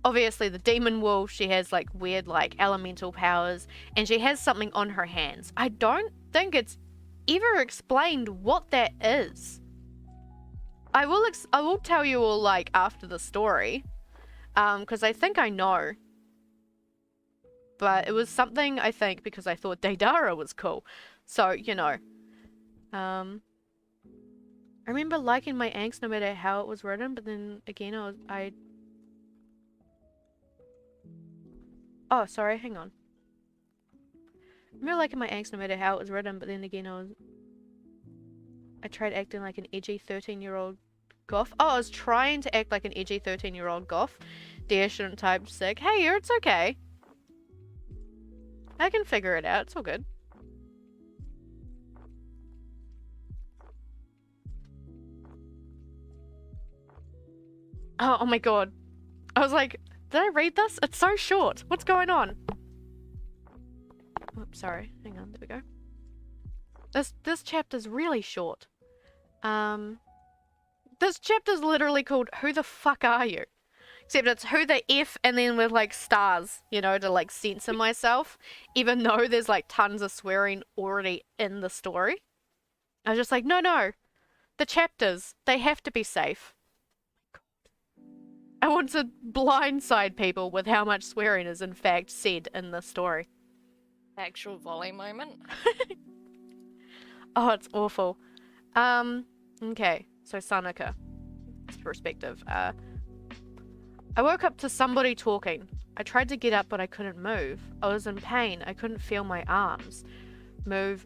obviously the demon wolf, she has like weird like elemental powers, and she has something on her hands. I don't think it's ever explained what that is. I will tell you all like after the story, because I think I know. But it was something, I think, because I thought Deidara was cool. So, you know. I remember liking my angst no matter how it was written, but then again oh, sorry, hang on. I remember liking my angst no matter how it was written, but then again I tried acting like an edgy 13-year-old goth. Oh, I was trying to act like an edgy 13-year-old goth. Dear shouldn't type sick. Hey, it's okay. I can figure it out. It's all good. Oh my god. I was like, did I read this? It's so short. What's going on? Oh, sorry. Hang on. There we go. This chapter's really short. This chapter's literally called Who the Fuck Are You? Except it's who the F and then with like stars, you know, to like censor myself. Even though there's like tons of swearing already in the story. I was just like, no. The chapters, they have to be safe. I want to blindside people with how much swearing is in fact said in the story. Actual volley moment. Oh, it's awful. Okay, so Sanaka. Perspective. I woke up to somebody talking. I tried to get up, but I couldn't move. I was in pain. I couldn't feel my arms. Move,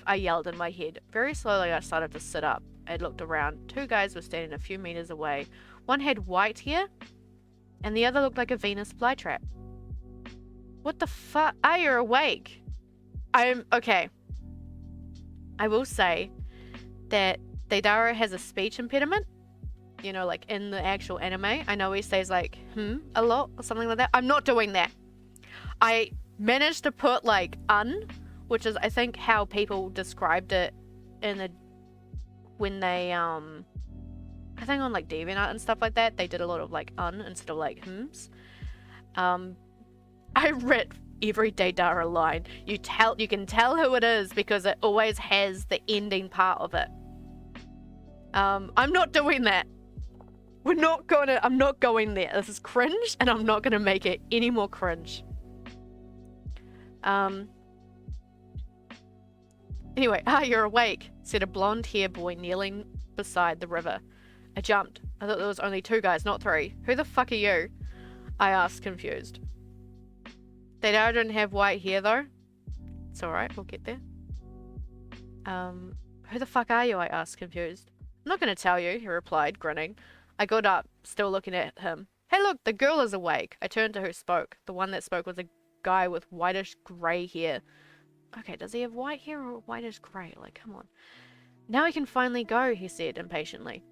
I yelled in my head. Very slowly, I started to sit up. I looked around. 2 guys were standing a few meters away. One had white hair, and the other looked like a Venus flytrap. What the fuck? Ah, you're awake. Okay. I will say that Deidara has a speech impediment. You know, like in the actual anime. I know he says like, a lot or something like that. I'm not doing that. I managed to put like which is I think how people described it in the when they I think on like DeviantArt and stuff like that, they did a lot of like instead of like hms. I read every Deidara line. You can tell who it is because it always has the ending part of it. I'm not doing that. I'm not going there. This is cringe and I'm not gonna make it any more cringe. Anyway, you're awake, said a blonde-haired boy kneeling beside the river. I jumped. I thought there was only 2 guys, not 3. Who the fuck are you? I asked, confused. Deidara didn't have white hair, though. It's alright, we'll get there. Who the fuck are you? I asked, confused. I'm not gonna tell you, he replied, grinning. I got up, still looking at him. Hey look, the girl is awake. I turned to who spoke. The one that spoke was a guy with whitish grey hair. Okay, does he have white hair or whitish grey? Like, come on. Now we can finally go, he said impatiently.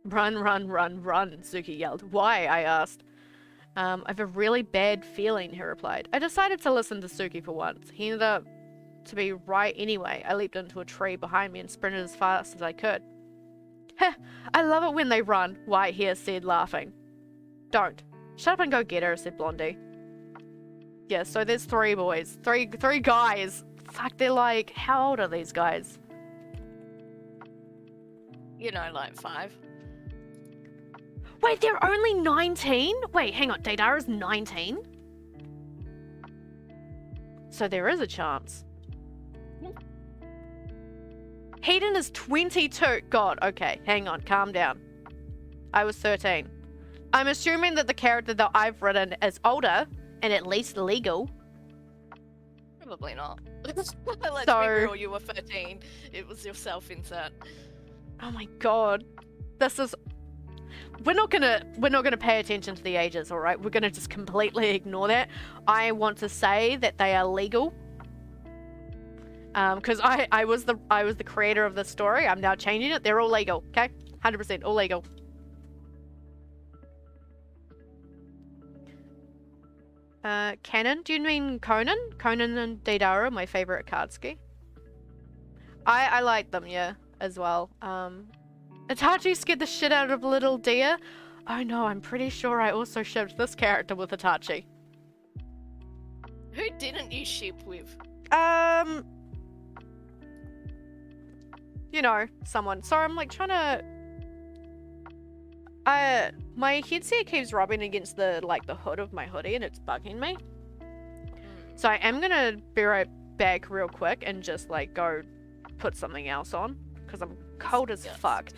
Run, Suki yelled. Why? I asked. I have a really bad feeling, he replied. I decided to listen to Suki for once. He ended up to be right anyway. I leaped into a tree behind me and sprinted as fast as I could. Heh, I love it when they run, White Hair said, laughing. Don't. Shut up and go get her, said Blondie. Yeah, so there's 3 boys. Three guys. Fuck, they're like, how old are these guys? You know, like 5. Wait, they're only 19? Wait, hang on, Deidara's 19? So there is a chance. Hayden is 22. God, okay, hang on, calm down. I was 13. I'm assuming that the character that I've written is older and at least legal. Probably not. Let's be real, you were 13. It was your self-insert. Oh my god. This is... We're not gonna pay attention to the ages, alright? We're gonna just completely ignore that. I want to say that they are legal. Because I was the creator of this story. I'm now changing it. They're all legal, okay? 100% all legal. Canon? Do you mean Conan? Conan and Deidara, my favorite Akatsuki. I like them, yeah, as well. Itachi scared the shit out of little deer. Oh no, I'm pretty sure I also shipped this character with Itachi. Who didn't you ship with? You know, someone. Sorry, I'm like trying to... my headset keeps rubbing against the hood of my hoodie and it's bugging me. So I am gonna be right back real quick and just like go put something else on because I'm cold as fuck.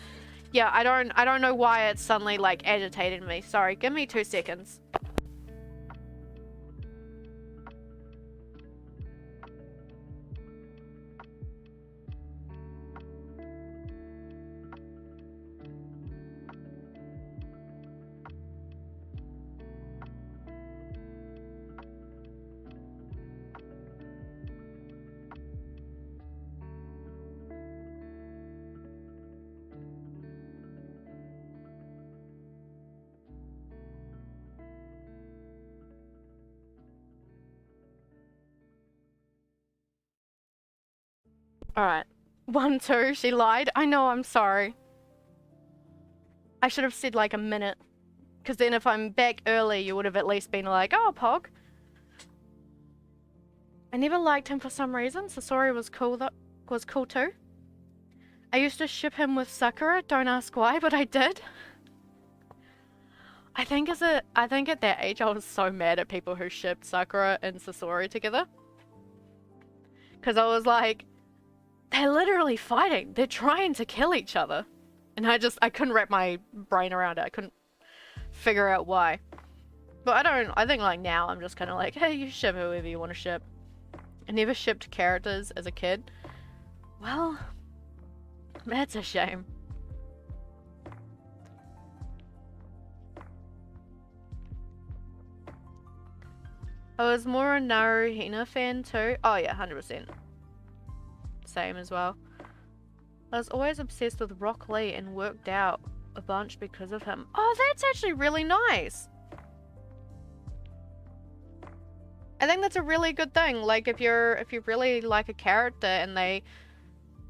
Yeah, I don't know why it's suddenly like agitated me. Sorry, give me 2 seconds. Alright. 1, 2, she lied. I know, I'm sorry. I should have said like a minute. Because then if I'm back early, you would have at least been like, oh, Pog. I never liked him for some reason. Sasori was cool too. I used to ship him with Sakura, don't ask why, but I did. I think at that age I was so mad at people who shipped Sakura and Sasori together. Because I was like, they're literally fighting. They're trying to kill each other. And I couldn't wrap my brain around it. I couldn't figure out why. But I think like now I'm just kind of like, hey, you ship whoever you want to ship. I never shipped characters as a kid. Well, that's a shame. I was more a Naruhina fan too. Oh yeah, 100%. Same as well. I was always obsessed with Rock Lee and worked out a bunch because of him. Oh, that's actually really nice. I think that's a really good thing. Like if you really like a character and they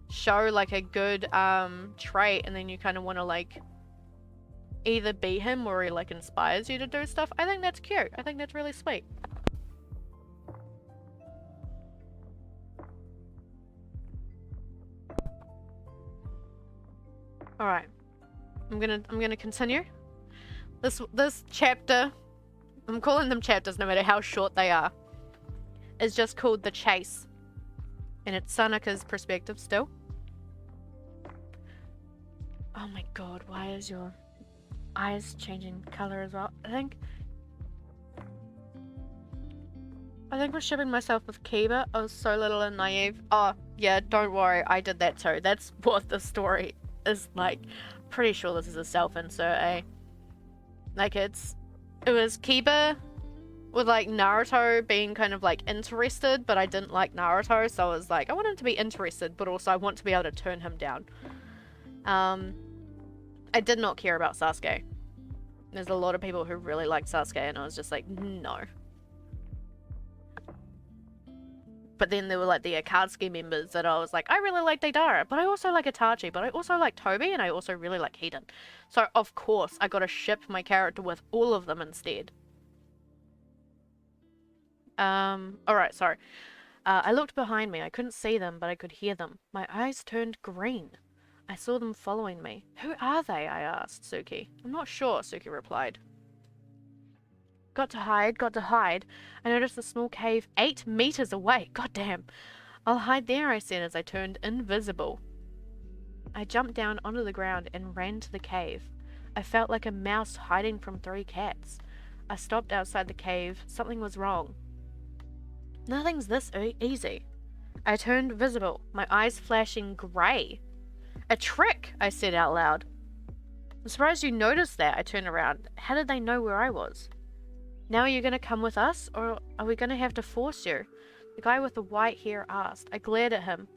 show like a good trait and then you kind of want to like either be him or he like inspires you to do stuff. I think that's cute. I think that's really sweet. Alright. I'm gonna continue. This chapter, I'm calling them chapters no matter how short they are, is just called The Chase. And it's Sanaka's perspective still. Oh my god, why is your eyes changing color as well? I think we're shipping myself with Kiba. I was so little and naive. Oh, yeah, don't worry, I did that too. That's what the story is like. Pretty sure this is a self-insert, eh? Like it was Kiba with like Naruto being kind of like interested, but I didn't like Naruto, so I was like, I want him to be interested, but also I want to be able to turn him down. I did not care about Sasuke. There's a lot of people who really like Sasuke, and I was just like, no. But then there were like the Akatsuki members that I was like, I really like Deidara, but I also like Itachi, but I also like Toby, and I also really like Hiden. So of course I gotta ship my character with all of them instead. Alright, sorry. I looked behind me. I couldn't see them, but I could hear them. My eyes turned green. I saw them following me. Who are they? I asked Suki. I'm not sure, Suki replied. Got to hide, got to hide. I noticed a small cave 8 meters away. God damn. I'll hide there, I said as I turned invisible. I jumped down onto the ground and ran to the cave. I felt like a mouse hiding from 3 cats. I stopped outside the cave. Something was wrong. Nothing's this easy. I turned visible, my eyes flashing grey. A trick, I said out loud. I'm surprised you noticed that. I turned around. How did they know where I was? Now are you going to come with us, or are we going to have to force you? The guy with the white hair asked. I glared at him.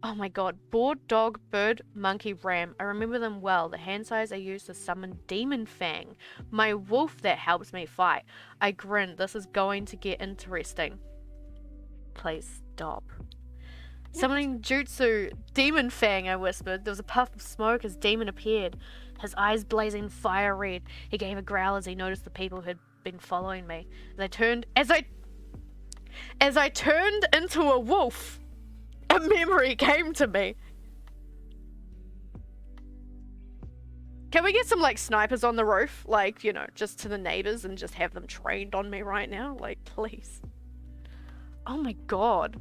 Oh my god. Boar, dog, bird, monkey, ram. I remember them well. The hand size I used to summon Demon Fang. My wolf that helps me fight. I grinned. This is going to get interesting. Please stop. Summoning Jutsu. Demon Fang, I whispered. There was a puff of smoke as Demon appeared. His eyes blazing fire red. He gave a growl as he noticed the people who had been following me. As I turned into a wolf, a memory came to me. Can we get some like snipers on the roof? Like, you know, just to the neighbors and just have them trained on me right now? Like, please. Oh my god.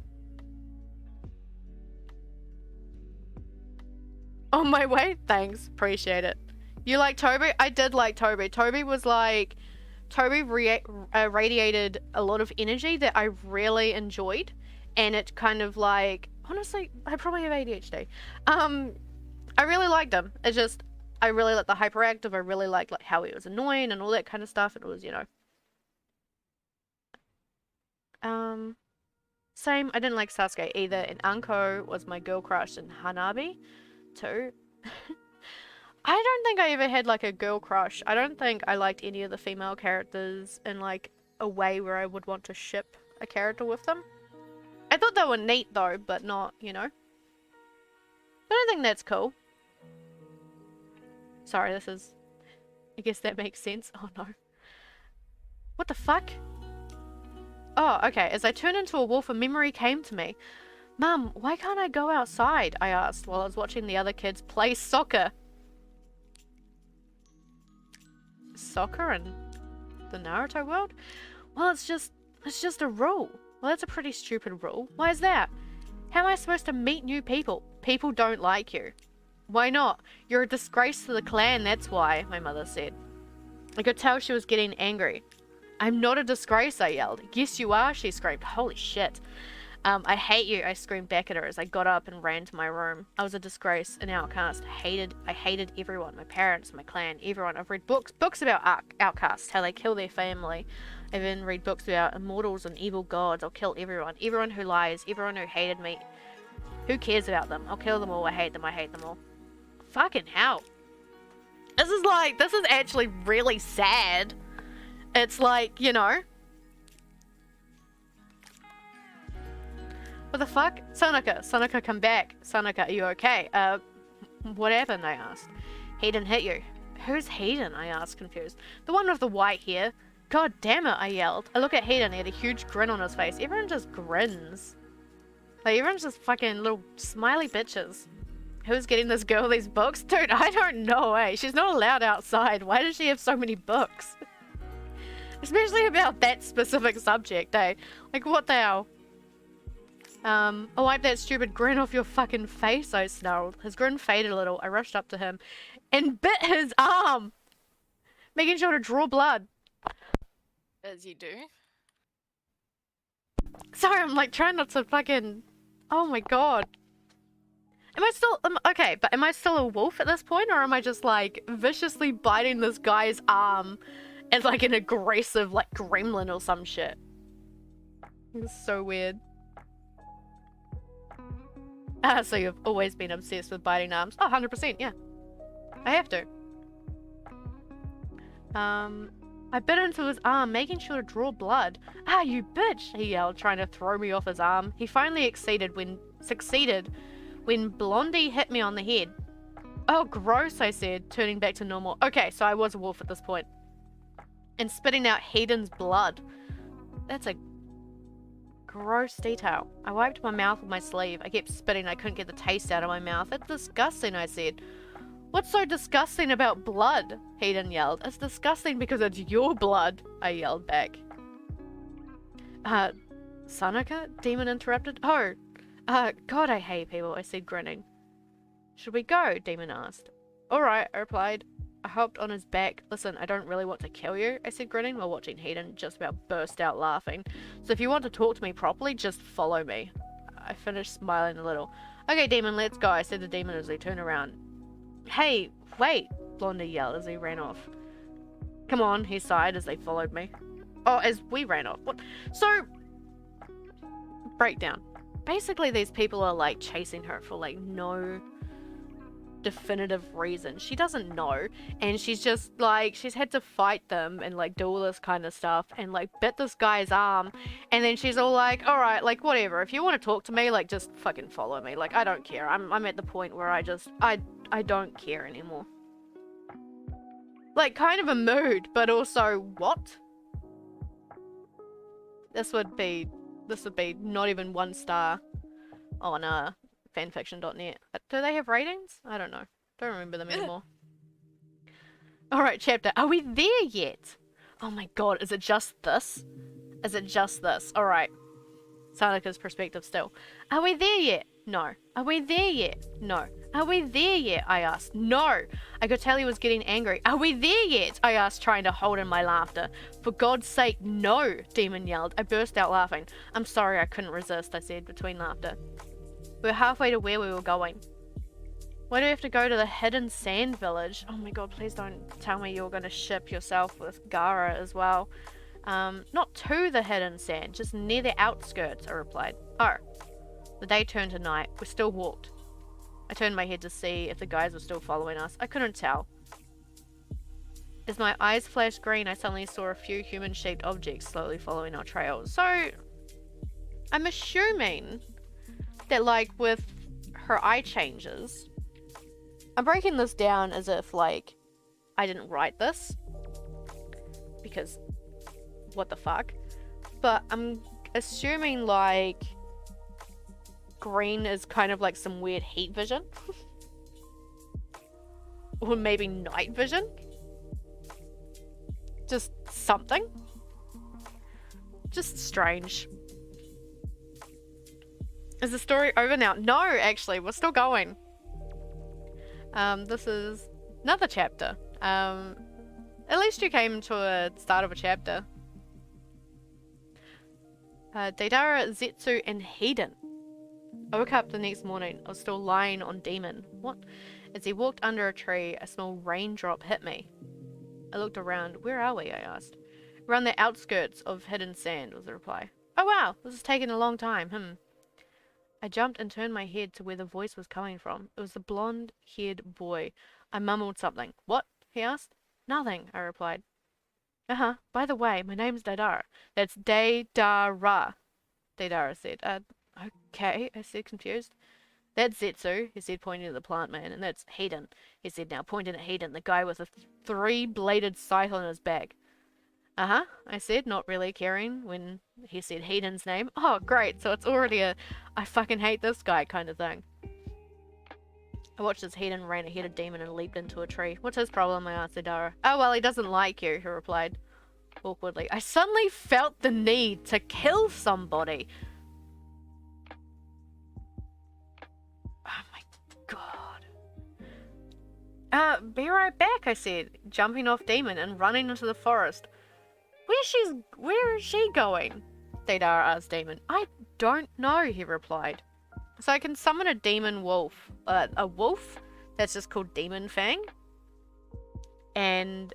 On my way? Thanks. Appreciate it. You like Toby? I did like Toby. Toby radiated a lot of energy that I really enjoyed. And it kind of like, honestly, I probably have ADHD. I really liked him. It's just, I really liked the hyperactive. I really liked like how he was annoying and all that kind of stuff. It was, you know. Same. I didn't like Sasuke either. And Anko was my girl crush in Hanabi too. I don't think I ever had like a girl crush. I don't think I liked any of the female characters in like a way where I would want to ship a character with them. I thought they were neat though, but not, you know. I don't think that's cool. Sorry, this is... I guess that makes sense. Oh no. What the fuck? Oh, okay. As I turned into a wolf, a memory came to me. Mum, why can't I go outside? I asked while I was watching the other kids play soccer. Soccer in the Naruto world? Well, it's just a rule. Well, that's a pretty stupid rule. Why is that? How am I supposed to meet new people? People don't like you. Why not? You're a disgrace to the clan, that's why, my mother said. I could tell she was getting angry. I'm not a disgrace, I yelled. Yes, you are, she screamed. Holy shit. I hate you, I screamed back at her as I got up and ran to my room. I was a disgrace, an outcast. I hated everyone, my parents, my clan, everyone. I've read books about outcasts, how they kill their family. I've even read books about immortals and evil gods. I'll kill everyone who lies, everyone who hated me. Who cares about them? I'll kill them all, I hate them all. Fucking hell. This is actually really sad. It's like, you know. What the fuck? Sonika, come back. Sonika, are you okay? What happened? I asked. Hayden hit you. Who's Hayden? I asked, confused. The one with the white hair. God damn it, I yelled. I look at Hayden, he had a huge grin on his face. Everyone just grins. Like, everyone's just fucking little smiley bitches. Who's getting this girl these books? Dude, I don't know, eh? She's not allowed outside. Why does she have so many books? Especially about that specific subject, eh? Like, what the hell? I'll wipe that stupid grin off your fucking face, I snarled. His grin faded a little. I rushed up to him and bit his arm, making sure to draw blood. As you do. Sorry, I'm like trying not to fucking... Oh my god. Am I still... okay, but am I still a wolf at this point? Or am I just like viciously biting this guy's arm as like an aggressive like gremlin or some shit? It's so weird. So you've always been obsessed with biting arms? Oh, 100%, yeah. I have to. I bit into his arm, making sure to draw blood. Ah, you bitch, he yelled, trying to throw me off his arm. He finally succeeded when Blondie hit me on the head. Oh, gross, I said, turning back to normal. Okay, so I was a wolf at this point. And spitting out Hayden's blood. That's a gross detail. I wiped my mouth with my sleeve. I kept spitting. I couldn't get the taste out of my mouth. That's disgusting, I said. What's so disgusting about blood? Hayden yelled. It's disgusting because it's your blood, I yelled back. Sonika? Demon interrupted. Oh, God, I hate people, I said, grinning. Should we go? Demon asked. Alright, I replied. I hopped on his back. Listen, I don't really want to kill you, I said, grinning, while watching Hayden just about burst out laughing. So if you want to talk to me properly, just follow me. I finished smiling a little. Okay, Demon, let's go, I said to Demon as they turned around. Hey, wait, Blondie yelled as he ran off. Come on, he sighed as they followed me. Oh, as we ran off. What? So, breakdown. Basically, these people are like chasing her for like no definitive reason. She doesn't know, and she's just like, she's had to fight them and like do all this kind of stuff and like bit this guy's arm, and then she's all like, alright, like whatever, if you want to talk to me, like just fucking follow me, like I don't care. I'm at the point where I don't care anymore. Like kind of a mood, but also what? This would be not even 1 star on fanfiction.net. Do they have ratings? I don't know. Don't remember them anymore. Alright, chapter. Are we there yet? Oh my god, is it just this? Is it just this? Alright. Sanika's perspective still. Are we there yet? No. Are we there yet? No. Are we there yet? I asked. No. I could tell he was getting angry. Are we there yet? I asked, trying to hold in my laughter. For God's sake, no, Demon yelled. I burst out laughing. I'm sorry, I couldn't resist, I said, between laughter. We were halfway to where we were going. Why do we have to go to the hidden sand village? Oh my god, please don't tell me you're going to ship yourself with Gara as well. Not to the hidden sand, just near the outskirts, I replied. Oh. The day turned to night. We still walked. I turned my head to see if the guys were still following us. I couldn't tell. As my eyes flashed green, I suddenly saw a few human-shaped objects slowly following our trails. So, I'm assuming that, like, with her eye changes, I'm breaking this down as if, like, I didn't write this, because what the fuck, but I'm assuming, like, green is kind of like some weird heat vision. Or maybe night vision. Just something. Just strange. Is the story over now? No, actually, we're still going. This is another chapter. At least you came to a start of a chapter. Deidara, Zetsu, and Hayden. I woke up the next morning. I was still lying on Demon. What? As he walked under a tree, a small raindrop hit me. I looked around. Where are we? I asked. Around the outskirts of Hidden Sand, was the reply. Oh wow, this has taken a long time, I jumped and turned my head to where the voice was coming from. It was the blonde-haired boy. I mumbled something. What? He asked. Nothing, I replied. Uh-huh. By the way, my name's Deidara. That's Deidara, Deidara said. Okay, I said, confused. That's Zetsu, he said, pointing at the plant man, and that's Hayden, he said, now pointing at Hayden, the guy with a three-bladed scythe on his back. Uh-huh, I said, not really caring when he said Hayden's name. Oh, great, so it's already a I fucking hate this guy kind of thing. I watched as Hayden ran ahead of Demon and leaped into a tree. What's his problem? I asked Deidara. Oh, well, he doesn't like you, he replied awkwardly. I suddenly felt the need to kill somebody. Oh my god. Be right back, I said, jumping off Demon and running into the forest. Where is she going? Deidara asked Demon. I don't know, he replied. So I can summon a demon wolf. A wolf that's just called Demon Fang. And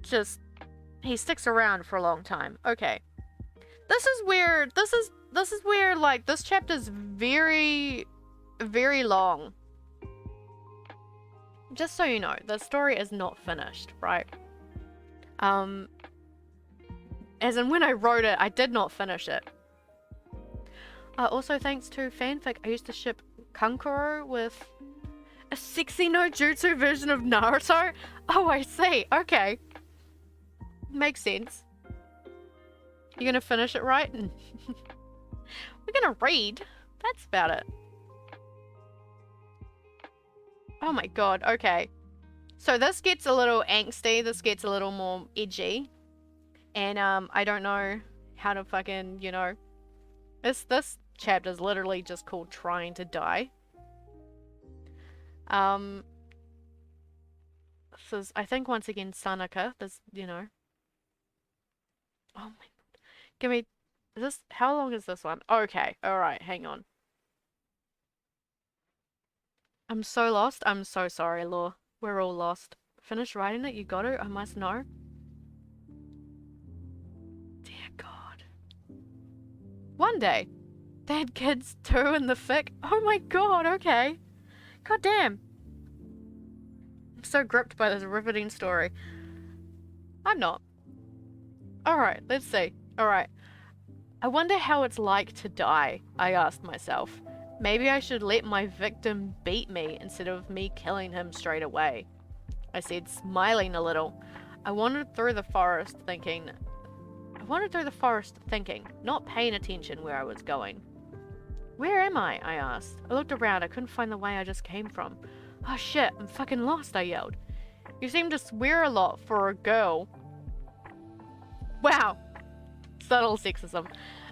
just he sticks around for a long time. Okay. This is where like this chapter's very, very long. Just so you know, the story is not finished, right? As in when I wrote it, I did not finish it. Also thanks to fanfic, I used to ship Kankuro with a sexy no jutsu version of Naruto. Oh, I see. Okay. Makes sense. You're gonna finish it, right? We're gonna read. That's about it. Oh my god, okay. So this gets a little angsty, this gets a little more edgy. And I don't know how to fucking, you know. This chapter's literally just called Trying to Die. This is, I think, once again Sanaka. This, you know. Oh my god. Give me, is this, how long is this one? Okay, alright, hang on. I'm so lost. I'm so sorry, Law. We're all lost. Finish writing it? You got it? I must know. Dear God. One day. They had kids too in the fic. Oh my god, okay. God damn. I'm so gripped by this riveting story. I'm not. Alright, let's see. Alright. I wonder how it's like to die, I asked myself. Maybe I should let my victim beat me instead of me killing him straight away. I said, smiling a little. I wandered through the forest thinking, not paying attention where I was going. Where am I? I asked. I looked around. I couldn't find the way I just came from. Oh shit, I'm fucking lost, I yelled. You seem to swear a lot for a girl. Wow. Subtle sexism.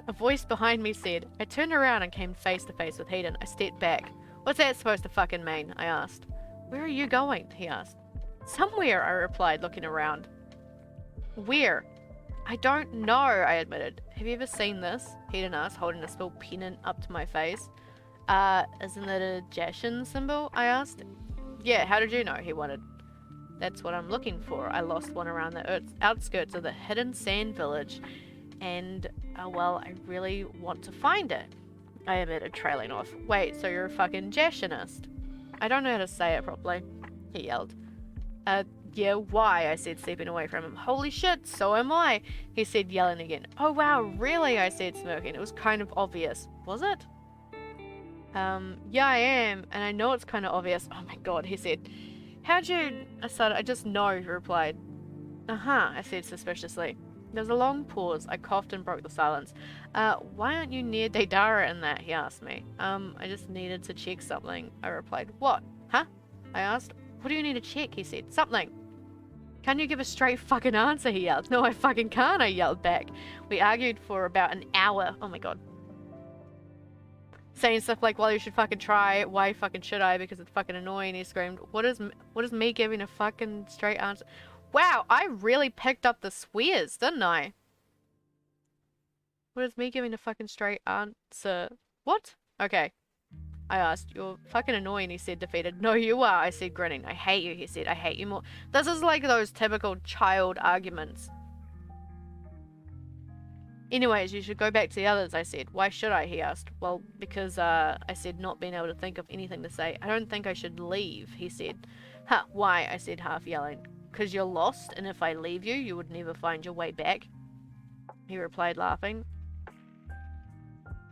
A voice behind me said. I turned around and came face to face with Hayden. I stepped back. What's that supposed to fucking mean? I asked. Where are you going? He asked. Somewhere, I replied, looking around. Where? I don't know, I admitted. Have you ever seen this? Hayden asked, holding a small pennant up to my face. Isn't that a Jashin symbol? I asked. Yeah, how did you know? He wanted. That's what I'm looking for. I lost one around the outskirts of the Hidden Sand village. And, well, I really want to find it. I admitted, trailing off. Wait, so you're a fucking Jashinist? I don't know how to say it properly. He yelled. Yeah, why? I said, stepping away from him. Holy shit, so am I, he said, yelling again. Oh wow, really? I said, smirking. It was kind of obvious. Was it? Yeah, I am, and I know it's kind of obvious. Oh my god, he said. How'd you... I just know, he replied. Uh-huh, I said suspiciously. There was a long pause. I coughed and broke the silence. Why aren't you near Deidara in that? He asked me. I just needed to check something. I replied. What? Huh? I asked. What do you need to check? He said. Something. Can you give a straight fucking answer? He yelled. No, I fucking can't, I yelled back. We argued for about an hour. Oh my god. Saying stuff like, well, you should fucking try. Why fucking should I? Because it's fucking annoying. He screamed. What is me giving a fucking straight answer? Wow, I really picked up the swears, didn't I? What is me giving a fucking straight answer? What? Okay. I asked. You're fucking annoying, he said, defeated. No, you are, I said, grinning. I hate you, he said. I hate you more. This is like those typical child arguments. Anyways, you should go back to the others, I said. Why should I? He asked. Well, because, I said, not being able to think of anything to say. I don't think I should leave, he said. Huh, why? I said, half yelling. Because you're lost, and if I leave you, you would never find your way back. He replied, laughing.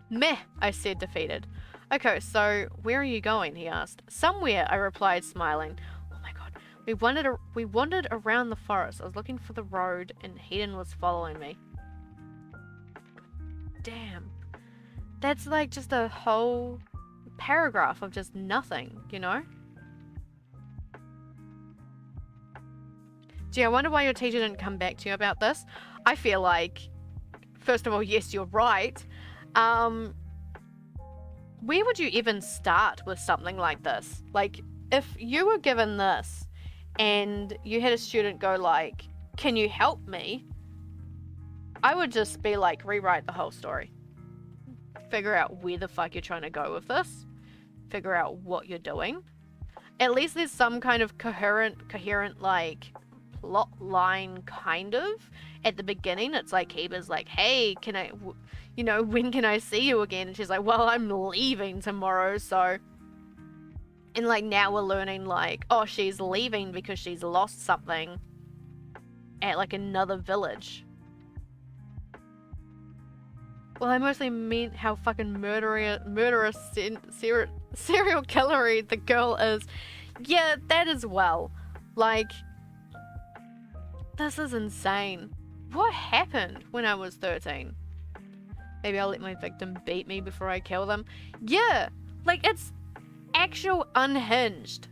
Meh, I said, defeated. Okay, so where are you going? He asked. Somewhere, I replied, smiling. Oh my god. We wandered around the forest. I was looking for the road, and Hedon was following me. Damn. That's like just a whole paragraph of just nothing, you know? Gee, I wonder why your teacher didn't come back to you about this. I feel like, first of all, yes, you're right. Where would you even start with something like this? Like, if you were given this and you had a student go like, can you help me? I would just be like, rewrite the whole story. Figure out where the fuck you're trying to go with this. Figure out what you're doing. At least there's some kind of coherent like plot line kind of at the beginning. It's like Heba's like, hey, can I, you know, when can I see you again? And she's like, well, I'm leaving tomorrow, so. And like now we're learning like, oh, she's leaving because she's lost something at like another village. Well, I mostly meant how fucking murderous serial killer the girl is. Yeah, that as well. Like, this is insane. What happened when I was 13? Maybe I'll let my victim beat me before I kill them. Yeah, like it's actual unhinged.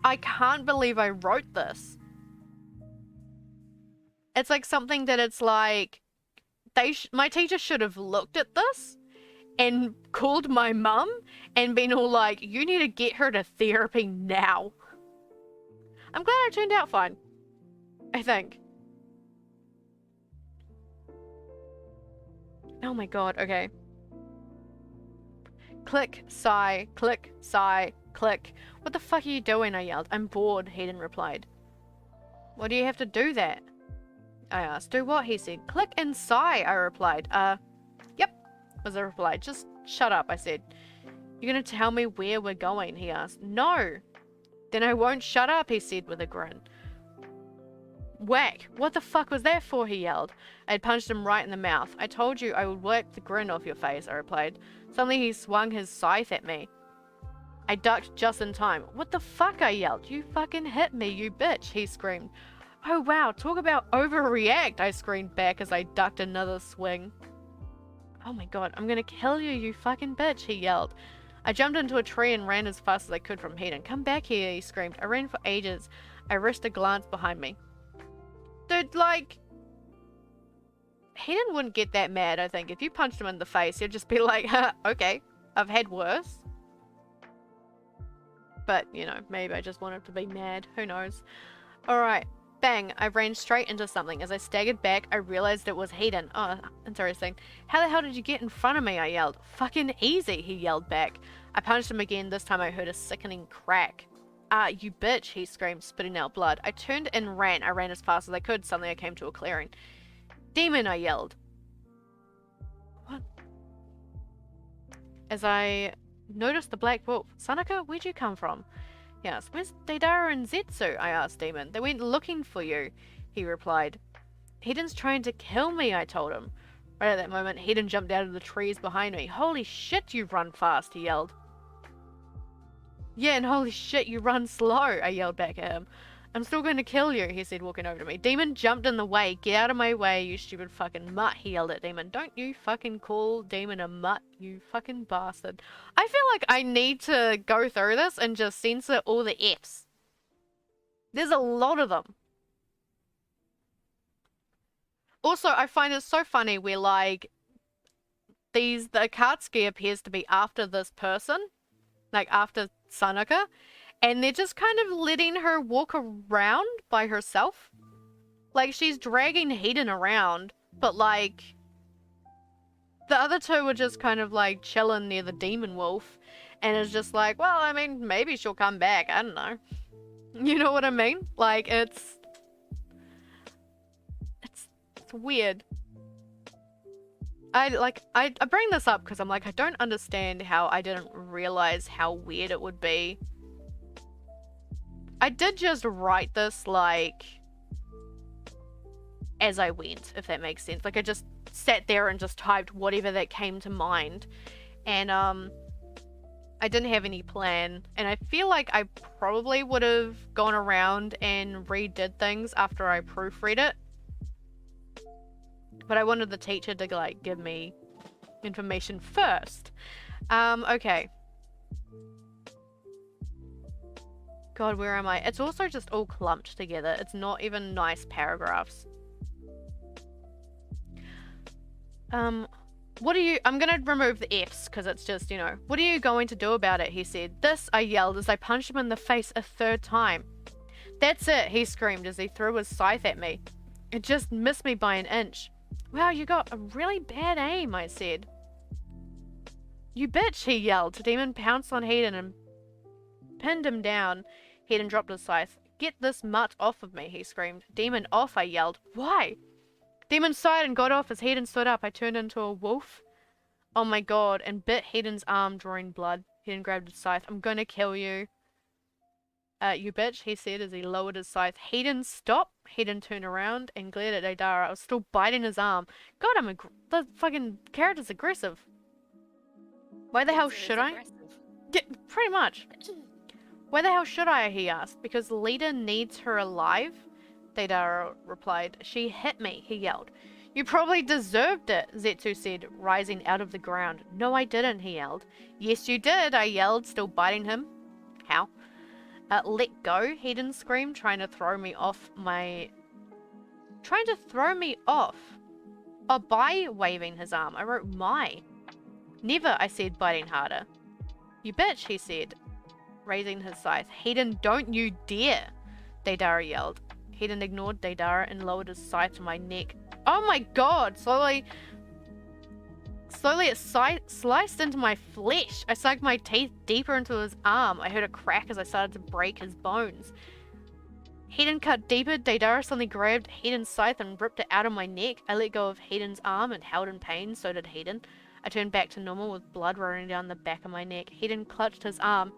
I can't believe I wrote this. It's like something that it's like, my teacher should have looked at this and called my mum and been all like, you need to get her to therapy now. I'm glad I turned out fine. I think. Oh my god, okay. Click, sigh, click, sigh, click. What the fuck are you doing? I yelled. I'm bored, Hayden replied. Why do you have to do that? I asked. Do what? He said. Click and sigh, I replied. Yep, was the reply. Just shut up, I said. You're gonna tell me where we're going? He asked. No. Then I won't shut up, he said with a grin. Whack! What the fuck was that for? He yelled. I had punched him right in the mouth. I told you I would work the grin off your face, I replied. Suddenly he swung his scythe at me. I ducked just in time. What the fuck? I yelled. You fucking hit me, you bitch, he screamed. Oh wow, talk about overreact, I screamed back as I ducked another swing. Oh my god, I'm gonna kill you, you fucking bitch, he yelled. I jumped into a tree and ran as fast as I could from Hayden. Come back here, he screamed. I ran for ages. I risked a glance behind me. Dude, like, Hayden wouldn't get that mad, I think. If you punched him in the face, he'd just be like, huh, okay, I've had worse. But, you know, maybe I just wanted to be mad. Who knows? Alright. Bang! I ran straight into something. As I staggered back, I realized it was Hayden. Oh, interesting. How the hell did you get in front of me? I yelled. Fucking easy, he yelled back. I punched him again. This time I heard a sickening crack. Ah, you bitch, he screamed, spitting out blood. I turned and ran. I ran as fast as I could. Suddenly I came to a clearing. Demon, I yelled. What? As I noticed the black wolf. Sanaka, where'd you come from? He asked. Where's Deidara and Zetsu? I asked Demon. They went looking for you, he replied. Hiden's trying to kill me, I told him. Right at that moment, Hiden jumped out of the trees behind me. Holy shit, you run fast, he yelled. Yeah, and holy shit, you run slow, I yelled back at him. I'm still going to kill you, he said, walking over to me. Demon jumped in the way. Get out of my way, you stupid fucking mutt, he yelled at Demon. Don't you fucking call Demon a mutt, you fucking bastard. I feel like I need to go through this and just censor all the Fs. There's a lot of them. Also, I find it so funny where, like, the Akatsuki appears to be after this person. Like, after Sanaka. And they're just kind of letting her walk around by herself. Like, she's dragging Hiden around. But, like, the other two were just kind of, like, chilling near the demon wolf. And it's just like, well, I mean, maybe she'll come back. I don't know. You know what I mean? Like, it's weird. I bring this up because I'm like, I don't understand how I didn't realize how weird it would be. I did just write this, like, as I went, if that makes sense. Like, I just sat there and just typed whatever that came to mind. And, I didn't have any plan. And I feel like I probably would have gone around and redid things after I proofread it. But I wanted the teacher to, like, give me information first. Okay. God, where am I? It's also just all clumped together. It's not even nice paragraphs. What are you... I'm gonna remove the Fs, because it's just, you know... What are you going to do about it, he said. This, I yelled as I punched him in the face a third time. That's it, he screamed as he threw his scythe at me. It just missed me by an inch. Wow, you got a really bad aim, I said. You bitch, he yelled. Demon pounced on Hiden and pinned him down. Hiden dropped his scythe. Get this mutt off of me, he screamed. Demon off, I yelled. Why? Demon sighed and got off as Hiden stood up. I turned into a wolf. Oh my god, and bit Hiden's arm, drawing blood. Hiden grabbed his scythe. I'm gonna kill you. You bitch, he said as he lowered his scythe. Hiden, stop! Hiden turned around and glared at Deidara. I was still biting his arm. God, the fucking character's aggressive. Why the hell should I? Yeah, pretty much. Why the hell should I, he asked. Because Lita needs her alive? Deidara replied. She hit me, he yelled. You probably deserved it, Zetsu said, rising out of the ground. No, I didn't, he yelled. Yes, you did, I yelled, still biting him. How? Let go, Hiden screamed, trying to throw me off. Oh, by waving his arm. I wrote my. Never, I said, biting harder. You bitch, he said, raising his scythe. Hiden, don't you dare, Deidara yelled. Hiden ignored Deidara and lowered his scythe to my neck. Oh my god! Slowly it sliced into my flesh. I sunk my teeth deeper into his arm. I heard a crack as I started to break his bones. Hiden cut deeper. Deidara suddenly grabbed Hiden's scythe and ripped it out of my neck. I let go of Hiden's arm and howled in pain. So did Hiden. I turned back to normal with blood running down the back of my neck. Hiden clutched his arm.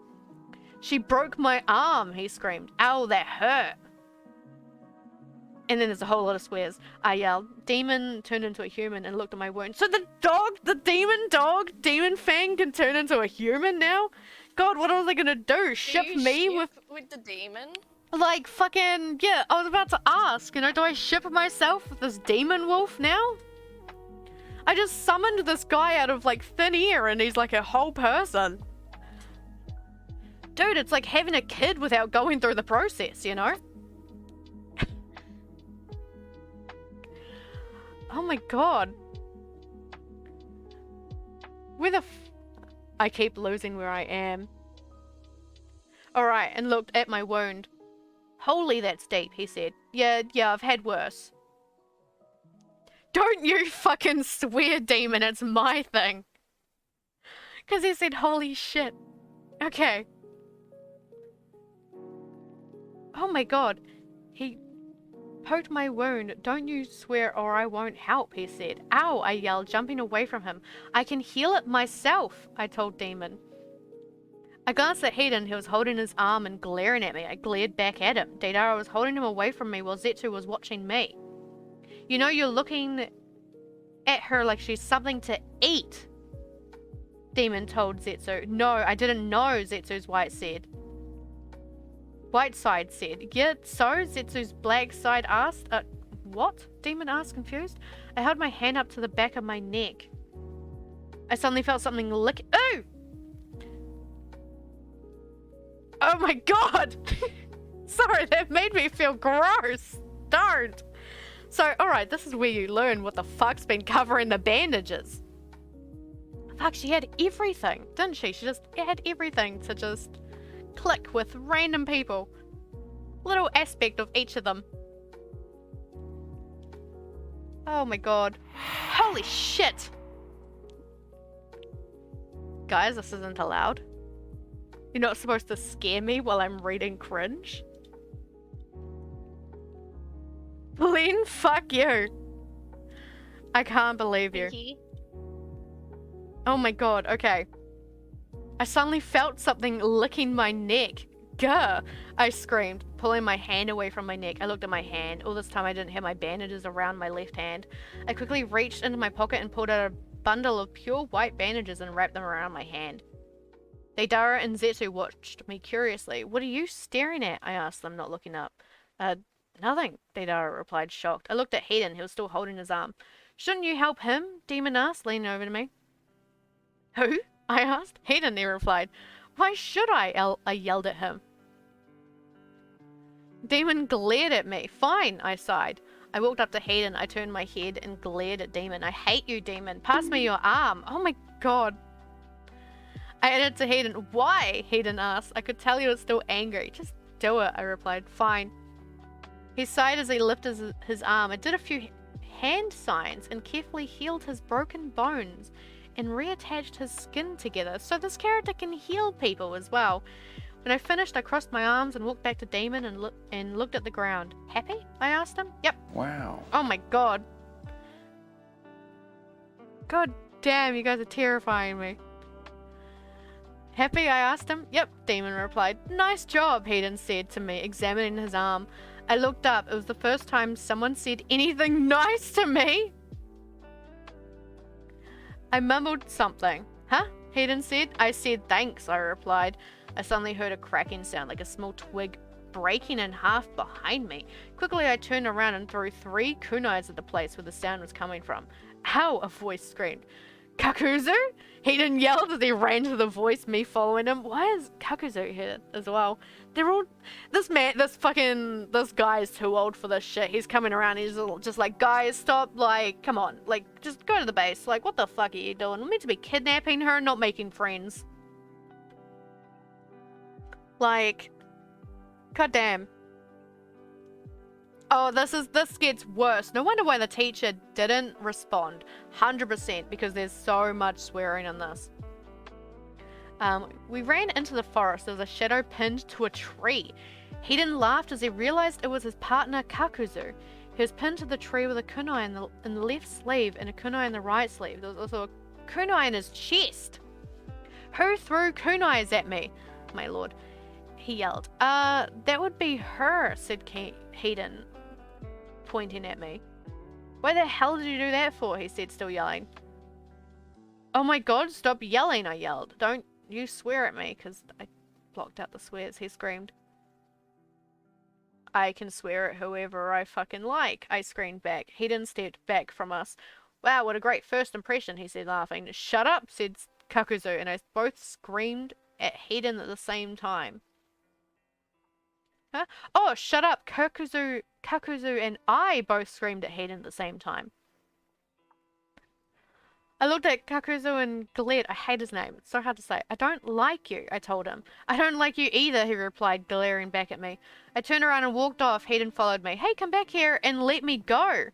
She broke my arm, he screamed. Ow, that hurt. And then there's a whole lot of swears. I yelled. Demon turned into a human and looked at my wound. So the demon Fang can turn into a human now? God, what are they gonna do? Ship me with the demon? Like, fucking, yeah, I was about to ask, you know, do I ship myself with this demon wolf now? I just summoned this guy out of, like, thin air and he's like a whole person. Dude, it's like having a kid without going through the process, you know? Oh my god. I keep losing where I am. Alright, and looked at my wound. Holy, that's deep, he said. Yeah, I've had worse. Don't you fucking swear, demon, it's my thing. Because he said, holy shit. Okay. Oh my god. He poked my wound. Don't you swear or I won't help, he said. Ow, I yelled, jumping away from him. I can heal it myself, I told Demon. I glanced at Hedon, who was holding his arm and glaring at me. I glared back at him. Deidara was holding him away from me while Zetsu was watching me. You know, you're looking at her like she's something to eat, Demon told Zetsu. No, I didn't know, Zetsu's white side said. Yeah, so? Zetsu's black side asked. What? Demon asked, confused. I held my hand up to the back of my neck. I suddenly felt something lick. Ooh! Oh my god! Sorry, that made me feel gross. Don't. So, alright, this is where you learn what the fuck's been covering the bandages. Fuck, she had everything, didn't she? She just had everything to just click with random people. Little aspect of each of them. Oh my god. Holy shit! Guys, this isn't allowed. You're not supposed to scare me while I'm reading cringe. Lynn, fuck you. I can't believe you. Oh my god, okay. I suddenly felt something licking my neck. Gah! I screamed, pulling my hand away from my neck. I looked at my hand. All this time I didn't have my bandages around my left hand. I quickly reached into my pocket and pulled out a bundle of pure white bandages and wrapped them around my hand. Deidara and Zetsu watched me curiously. What are you staring at? I asked them, not looking up. Nothing, Deidara replied, shocked. I looked at Hedon, who was still holding his arm. Shouldn't you help him? Demon asked, leaning over to me. Who? I asked. Hedon, he replied. Why should I? I yelled at him. Demon glared at me. Fine, I sighed. I walked up to Hedon. I turned my head and glared at Demon. I hate you, Demon. Pass me your arm. Oh my god. I added to Hedon. Why? Hedon asked. I could tell he was still angry. Just do it, I replied. Fine. He sighed as he lifted his arm. I did a few hand signs and carefully healed his broken bones and reattached his skin together. So this character can heal people as well. When I finished, I crossed my arms and walked back to Demon and looked at the ground. Happy? I asked him. Yep. Wow. Oh my god. God damn, you guys are terrifying me. Happy? I asked him. Yep, Demon replied. Nice job, Hedon said to me, examining his arm. I looked up. It was the first time someone said anything nice to me. I mumbled something. Huh? Hedon said. I said thanks, I replied. I suddenly heard a cracking sound, like a small twig breaking in half behind me. Quickly, I turned around and threw 3 kunais at the place where the sound was coming from. Ow! A voice screamed. Kakuzu? Hedon yelled as he ran to the voice, me following him. Why is Kakuzu here as well? They're all... This guy is too old for this shit. He's coming around, he's just like, guys, stop, like, come on. Like, just go to the base. Like, what the fuck are you doing? We're meant to be kidnapping her, not making friends. Like, goddamn. Oh, this gets worse. No wonder why the teacher didn't respond. 100%, because there's so much swearing in this. We ran into the forest. There was a shadow pinned to a tree. Hedon laughed as he realized it was his partner Kakuzu. He was pinned to the tree with a kunai in the left sleeve and a kunai in the right sleeve. There was also a kunai in his chest. Who threw kunais at me? My lord, he yelled. That would be her, said Hedon, pointing at me. Why the hell did you do that for? He said, still yelling. Oh my god, stop yelling, I yelled. Don't you swear at me, because I blocked out the swears, he screamed. I can swear at whoever I fucking like, I screamed back. Hedon stepped back from us. Wow, what a great first impression, he said, laughing. Shut up, said Kakuzu, and I both screamed at Hedon at the same time. Huh? Oh, shut up, Kakuzu and I both screamed at Hedon at the same time. I looked at Kakuzu and glared. I hate his name. It's so hard to say. I don't like you, I told him. I don't like you either, he replied, glaring back at me. I turned around and walked off. Hedon followed me. Hey, come back here and let me go.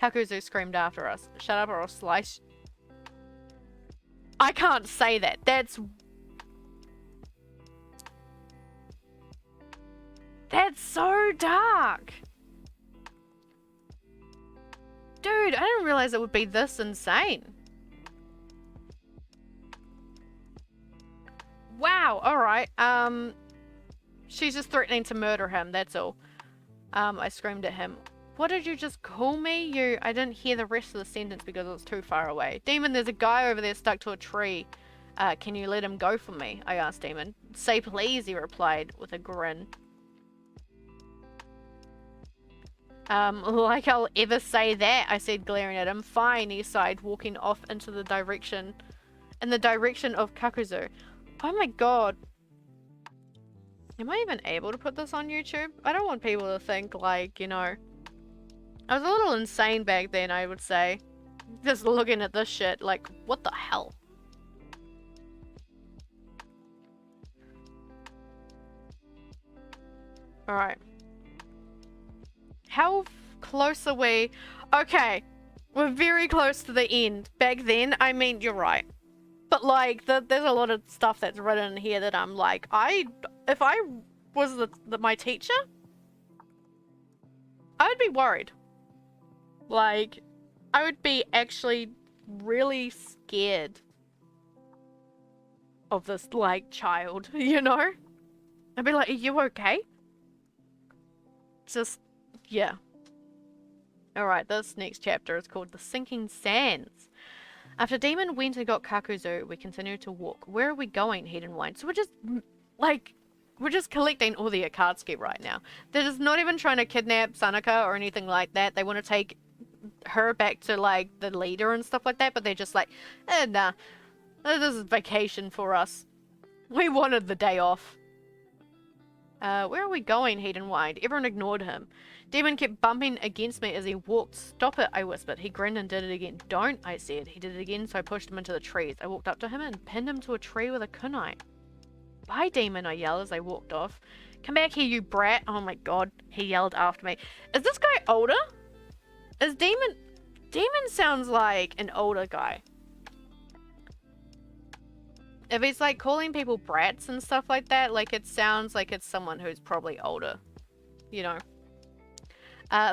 Kakuzu screamed after us. Shut up or I'll slice. I can't say that. That's so dark. Dude, I didn't realize it would be this insane. Wow. Wow, alright. She's just threatening to murder him, that's all. I screamed at him. What did you just call me? I didn't hear the rest of the sentence because it was too far away. Demon, there's a guy over there stuck to a tree. Can you let him go for me? I asked Demon. Say please, he replied with a grin. Like I'll ever say that, I said, glaring at him. Fine, he sighed, walking off in the direction of Kakuzu. Oh my god. Am I even able to put this on YouTube? I don't want people to think like, you know, I was a little insane back then, I would say. Just looking at this shit, like, what the hell? Alright. How close are we? Okay. We're very close to the end. Back then, I mean, you're right. But, like, there's a lot of stuff that's written in here that I'm like, if I was my teacher, I would be worried. Like, I would be actually really scared of this, like, child, you know? I'd be like, are you okay? Just, yeah. Alright, this next chapter is called The Sinking Sands. After Demon went and got Kakuzu, we continued to walk. Where are we going? Hedon whined. So we're just, like, we're just collecting all the Akatsuki right now. They're just not even trying to kidnap Sanaka or anything like that. They want to take her back to, like, the leader and stuff like that, but they're just like, nah. This is vacation for us. We wanted the day off. Where are we going? Hedon whined. Everyone ignored him. Demon kept bumping against me as he walked. Stop it, I whispered. He grinned and did it again. Don't, I said. He did it again, so I pushed him into the trees. I walked up to him and pinned him to a tree with a kunai. Bye, Demon, I yelled as I walked off. Come back here, you brat. Oh my god, he yelled after me. Is this guy older? Is Demon... Demon sounds like an older guy. If he's like calling people brats and stuff like that, like it sounds like it's someone who's probably older. You know.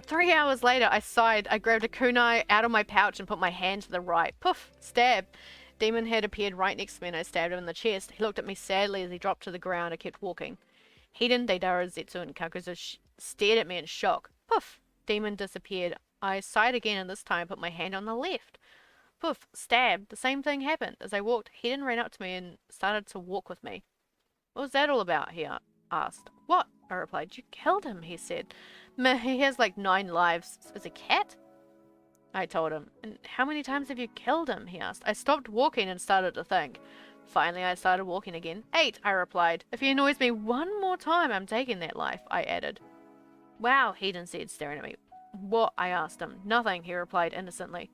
3 hours later, I sighed. I grabbed a kunai out of my pouch and put my hand to the right. Poof! Stab! Demon had appeared right next to me and I stabbed him in the chest. He looked at me sadly as he dropped to the ground. I kept walking. Hedon, Deidara, Zetsu, and Kakuzu stared at me in shock. Poof! Demon disappeared. I sighed again and this time put my hand on the left. Poof! Stab! The same thing happened. As I walked, Hedon ran up to me and started to walk with me. What was that all about? He asked. What? I replied. You killed him, he said. Meh, he has like 9 lives. Is a cat? I told him. And how many times have you killed him? He asked. I stopped walking and started to think. Finally, I started walking again. 8, I replied. If he annoys me one more time, I'm taking that life, I added. Wow, Hedon said, staring at me. What? I asked him. Nothing, he replied innocently.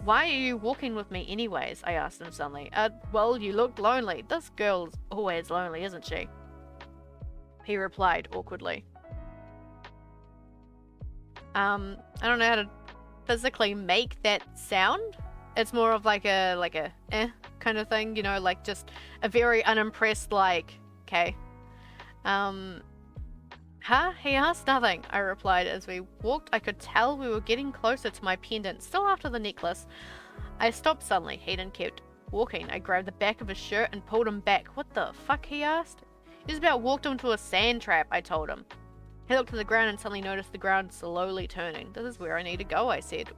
Why are you walking with me anyways? I asked him suddenly. Well, you looked lonely. This girl's always lonely, isn't she? He replied awkwardly. I don't know how to physically make that sound. It's more of like a kind of thing, you know, like just a very unimpressed, like, okay. Huh? He asked. Nothing, I replied. As we walked, I could tell we were getting closer to my pendant, still after the necklace. I stopped suddenly. Hedon kept walking. I grabbed the back of his shirt and pulled him back. What the fuck? He asked. He just about walked into a sand trap, I told him. He looked to the ground and suddenly noticed the ground slowly turning. This is where I need to go, I said.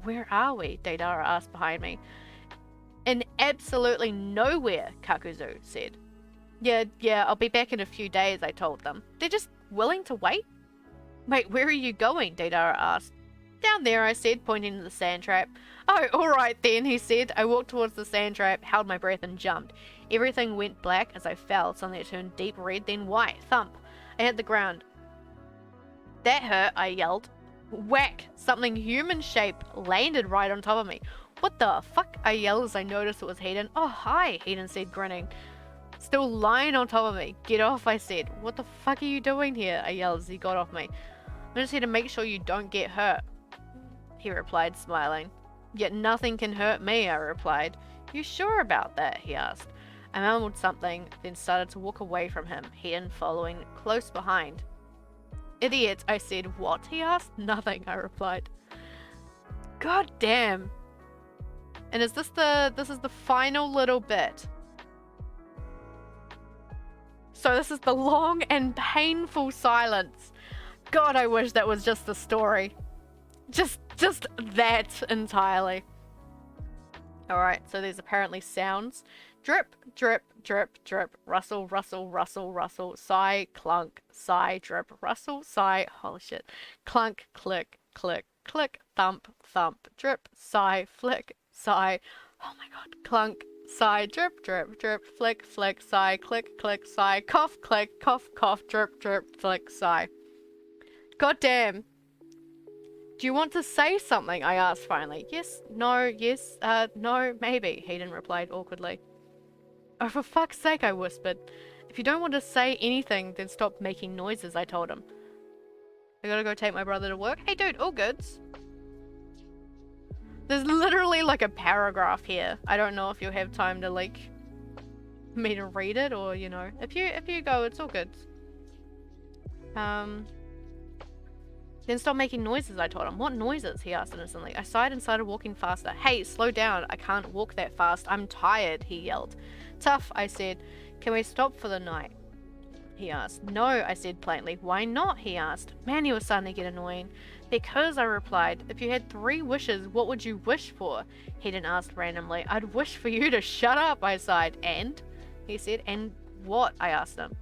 Where are we? Deidara asked behind me. In absolutely nowhere, Kakuzu said. Yeah, I'll be back in a few days, I told them. They're just willing to wait? Wait, where are you going? Deidara asked. Down there, I said, pointing to the sand trap. Oh, alright then, he said. I walked towards the sand trap, held my breath and jumped. Everything went black as I fell. Suddenly it turned deep red, then white. Thump. I hit the ground. That hurt, I yelled. Whack! Something human-shaped landed right on top of me. What the fuck? I yelled as I noticed it was Hedon. Oh, hi, Hedon said, grinning. Still lying on top of me. Get off, I said. What the fuck are you doing here? I yelled as he got off me. I'm just here to make sure you don't get hurt. He replied, smiling. Yet nothing can hurt me, I replied. You sure about that? He asked. I mumbled something, then started to walk away from him, Hedon following close behind. Idiot, I said. What? He asked. Nothing, I replied. God damn. And is this is the final little bit? So this is the long and painful silence. God, I wish that was just the story. Just that entirely. Alright, so there's apparently sounds. Drip, drip, drip, drip, rustle, rustle, rustle, rustle, sigh, clunk, sigh, drip, rustle, sigh, holy shit. Clunk, click, click, click, thump, thump, drip, sigh, flick, sigh. Oh my god, clunk, sigh, drip, drip, drip, flick, flick, sigh, click, click, sigh, cough, click, cough, cough, drip, drip, flick, sigh. God damn. Do you want to say something? I asked finally. Yes, no, yes, no, maybe, Hayden replied awkwardly. Oh, for fuck's sake, I whispered. If you don't want to say anything, then stop making noises, I told him. I gotta go take my brother to work. Hey dude, all goods. There's literally like a paragraph here. I don't know if you'll have time to like me to read it, or you know, if you go, it's all good. Then stop making noises, I told him. What noises? He asked innocently. I sighed and started walking faster. Hey, slow down. I can't walk that fast. I'm tired, he yelled. Tough, I said. Can we stop for the night? He asked. No, I said plainly. Why not? He asked. Man, he was starting to get annoying. Because, I replied. If you had 3 wishes, what would you wish for? He didn't ask randomly. I'd wish for you to shut up, I sighed. And? He said. And what? I asked him.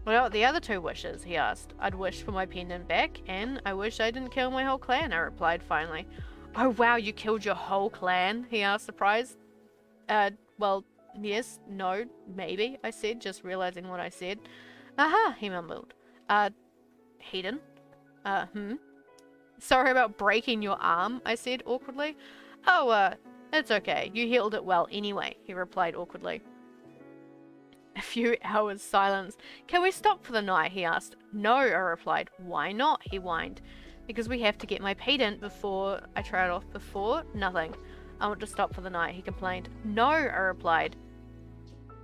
What about the other 2 wishes? He asked. I'd wish for my pendant back, and I wish I didn't kill my whole clan, I replied finally. Oh wow, you killed your whole clan? He asked, surprised. Well, yes, no, maybe, I said, just realizing what I said. Aha, he mumbled. Hayden? Sorry about breaking your arm, I said awkwardly. Oh, it's okay. You healed it well anyway, he replied awkwardly. A few hours silence. Can we stop for the night? He asked. No, I replied. Why not? He whined. Because we have to get my pendant before I try it off. Before? Nothing. I want to stop for the night, he complained. No, I replied.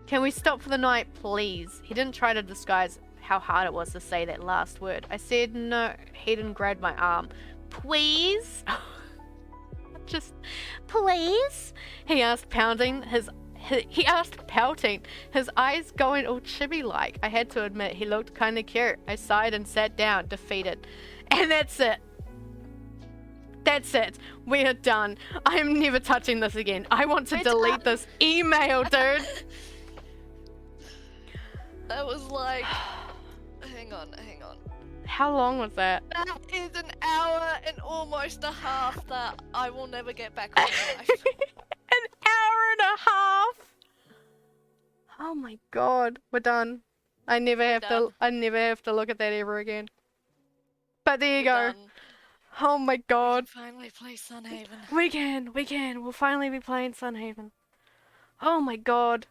Can we stop for the night, please? He didn't try to disguise how hard it was to say that last word. I said no. Hayden grabbed my arm. Please? Just, please? He asked, pouting, his eyes going all chibi-like. I had to admit, he looked kinda cute. I sighed and sat down, defeated. And that's it. That's it. We are done. I am never touching this again. I want to delete this email, dude. That was like... hang on. How long was that? That is an hour and almost a half that I will never get back on life. An hour and a half. Oh my god, we're done. I never have to look at that ever again. But there you go. Done. Oh my god. We can finally play Sunhaven. We can. We'll finally be playing Sunhaven. Oh my god.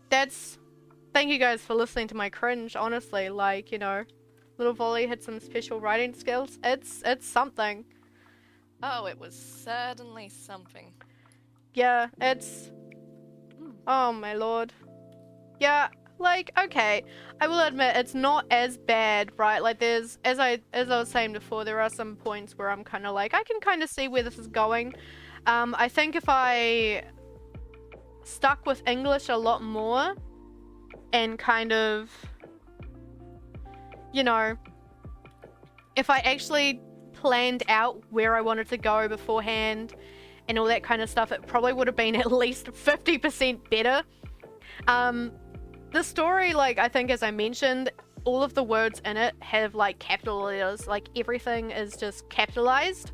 Thank you guys for listening to my cringe, honestly. Like, you know, little Volley had some special writing skills. It's something. Oh, it was certainly something. Yeah, it's... Oh my lord. Yeah, like, okay. I will admit, it's not as bad, right? Like, there's... As I was saying before, there are some points where I'm kind of like, I can kind of see where this is going. I think if I stuck with English a lot more and kind of, you know, if I actually planned out where I wanted to go beforehand and all that kind of stuff, it probably would have been at least 50% better. The story, like, I think as I mentioned, all of the words in it have like capital letters, like everything is just capitalized.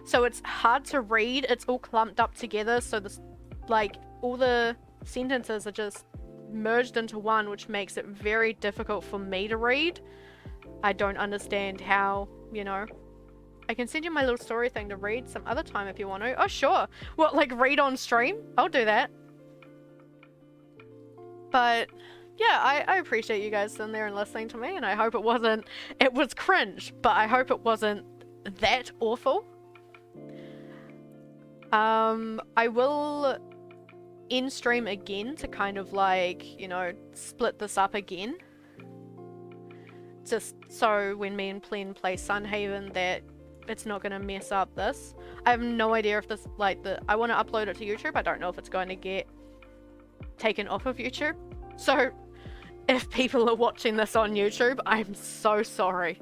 So it's hard to read, it's all clumped up together, so this, like, all the sentences are just merged into one, which makes it very difficult for me to read. I don't understand how, you know. I can send you my little story thing to read some other time if you want to. Oh, sure. What, like read on stream? I'll do that. But yeah, I appreciate you guys sitting there and listening to me, and I hope it wasn't, it was cringe, but I hope it wasn't that awful. I will end stream again to kind of like, you know, split this up again. Just so when me and Plen play Sunhaven that it's not going to mess up this. I have no idea if this, like, I want to upload it to YouTube. I don't know if it's going to get taken off of YouTube. So if people are watching this on YouTube, I'm so sorry.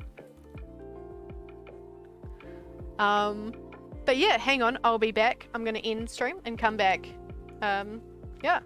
But yeah, hang on, I'll be back. I'm gonna end stream and come back. Yeah.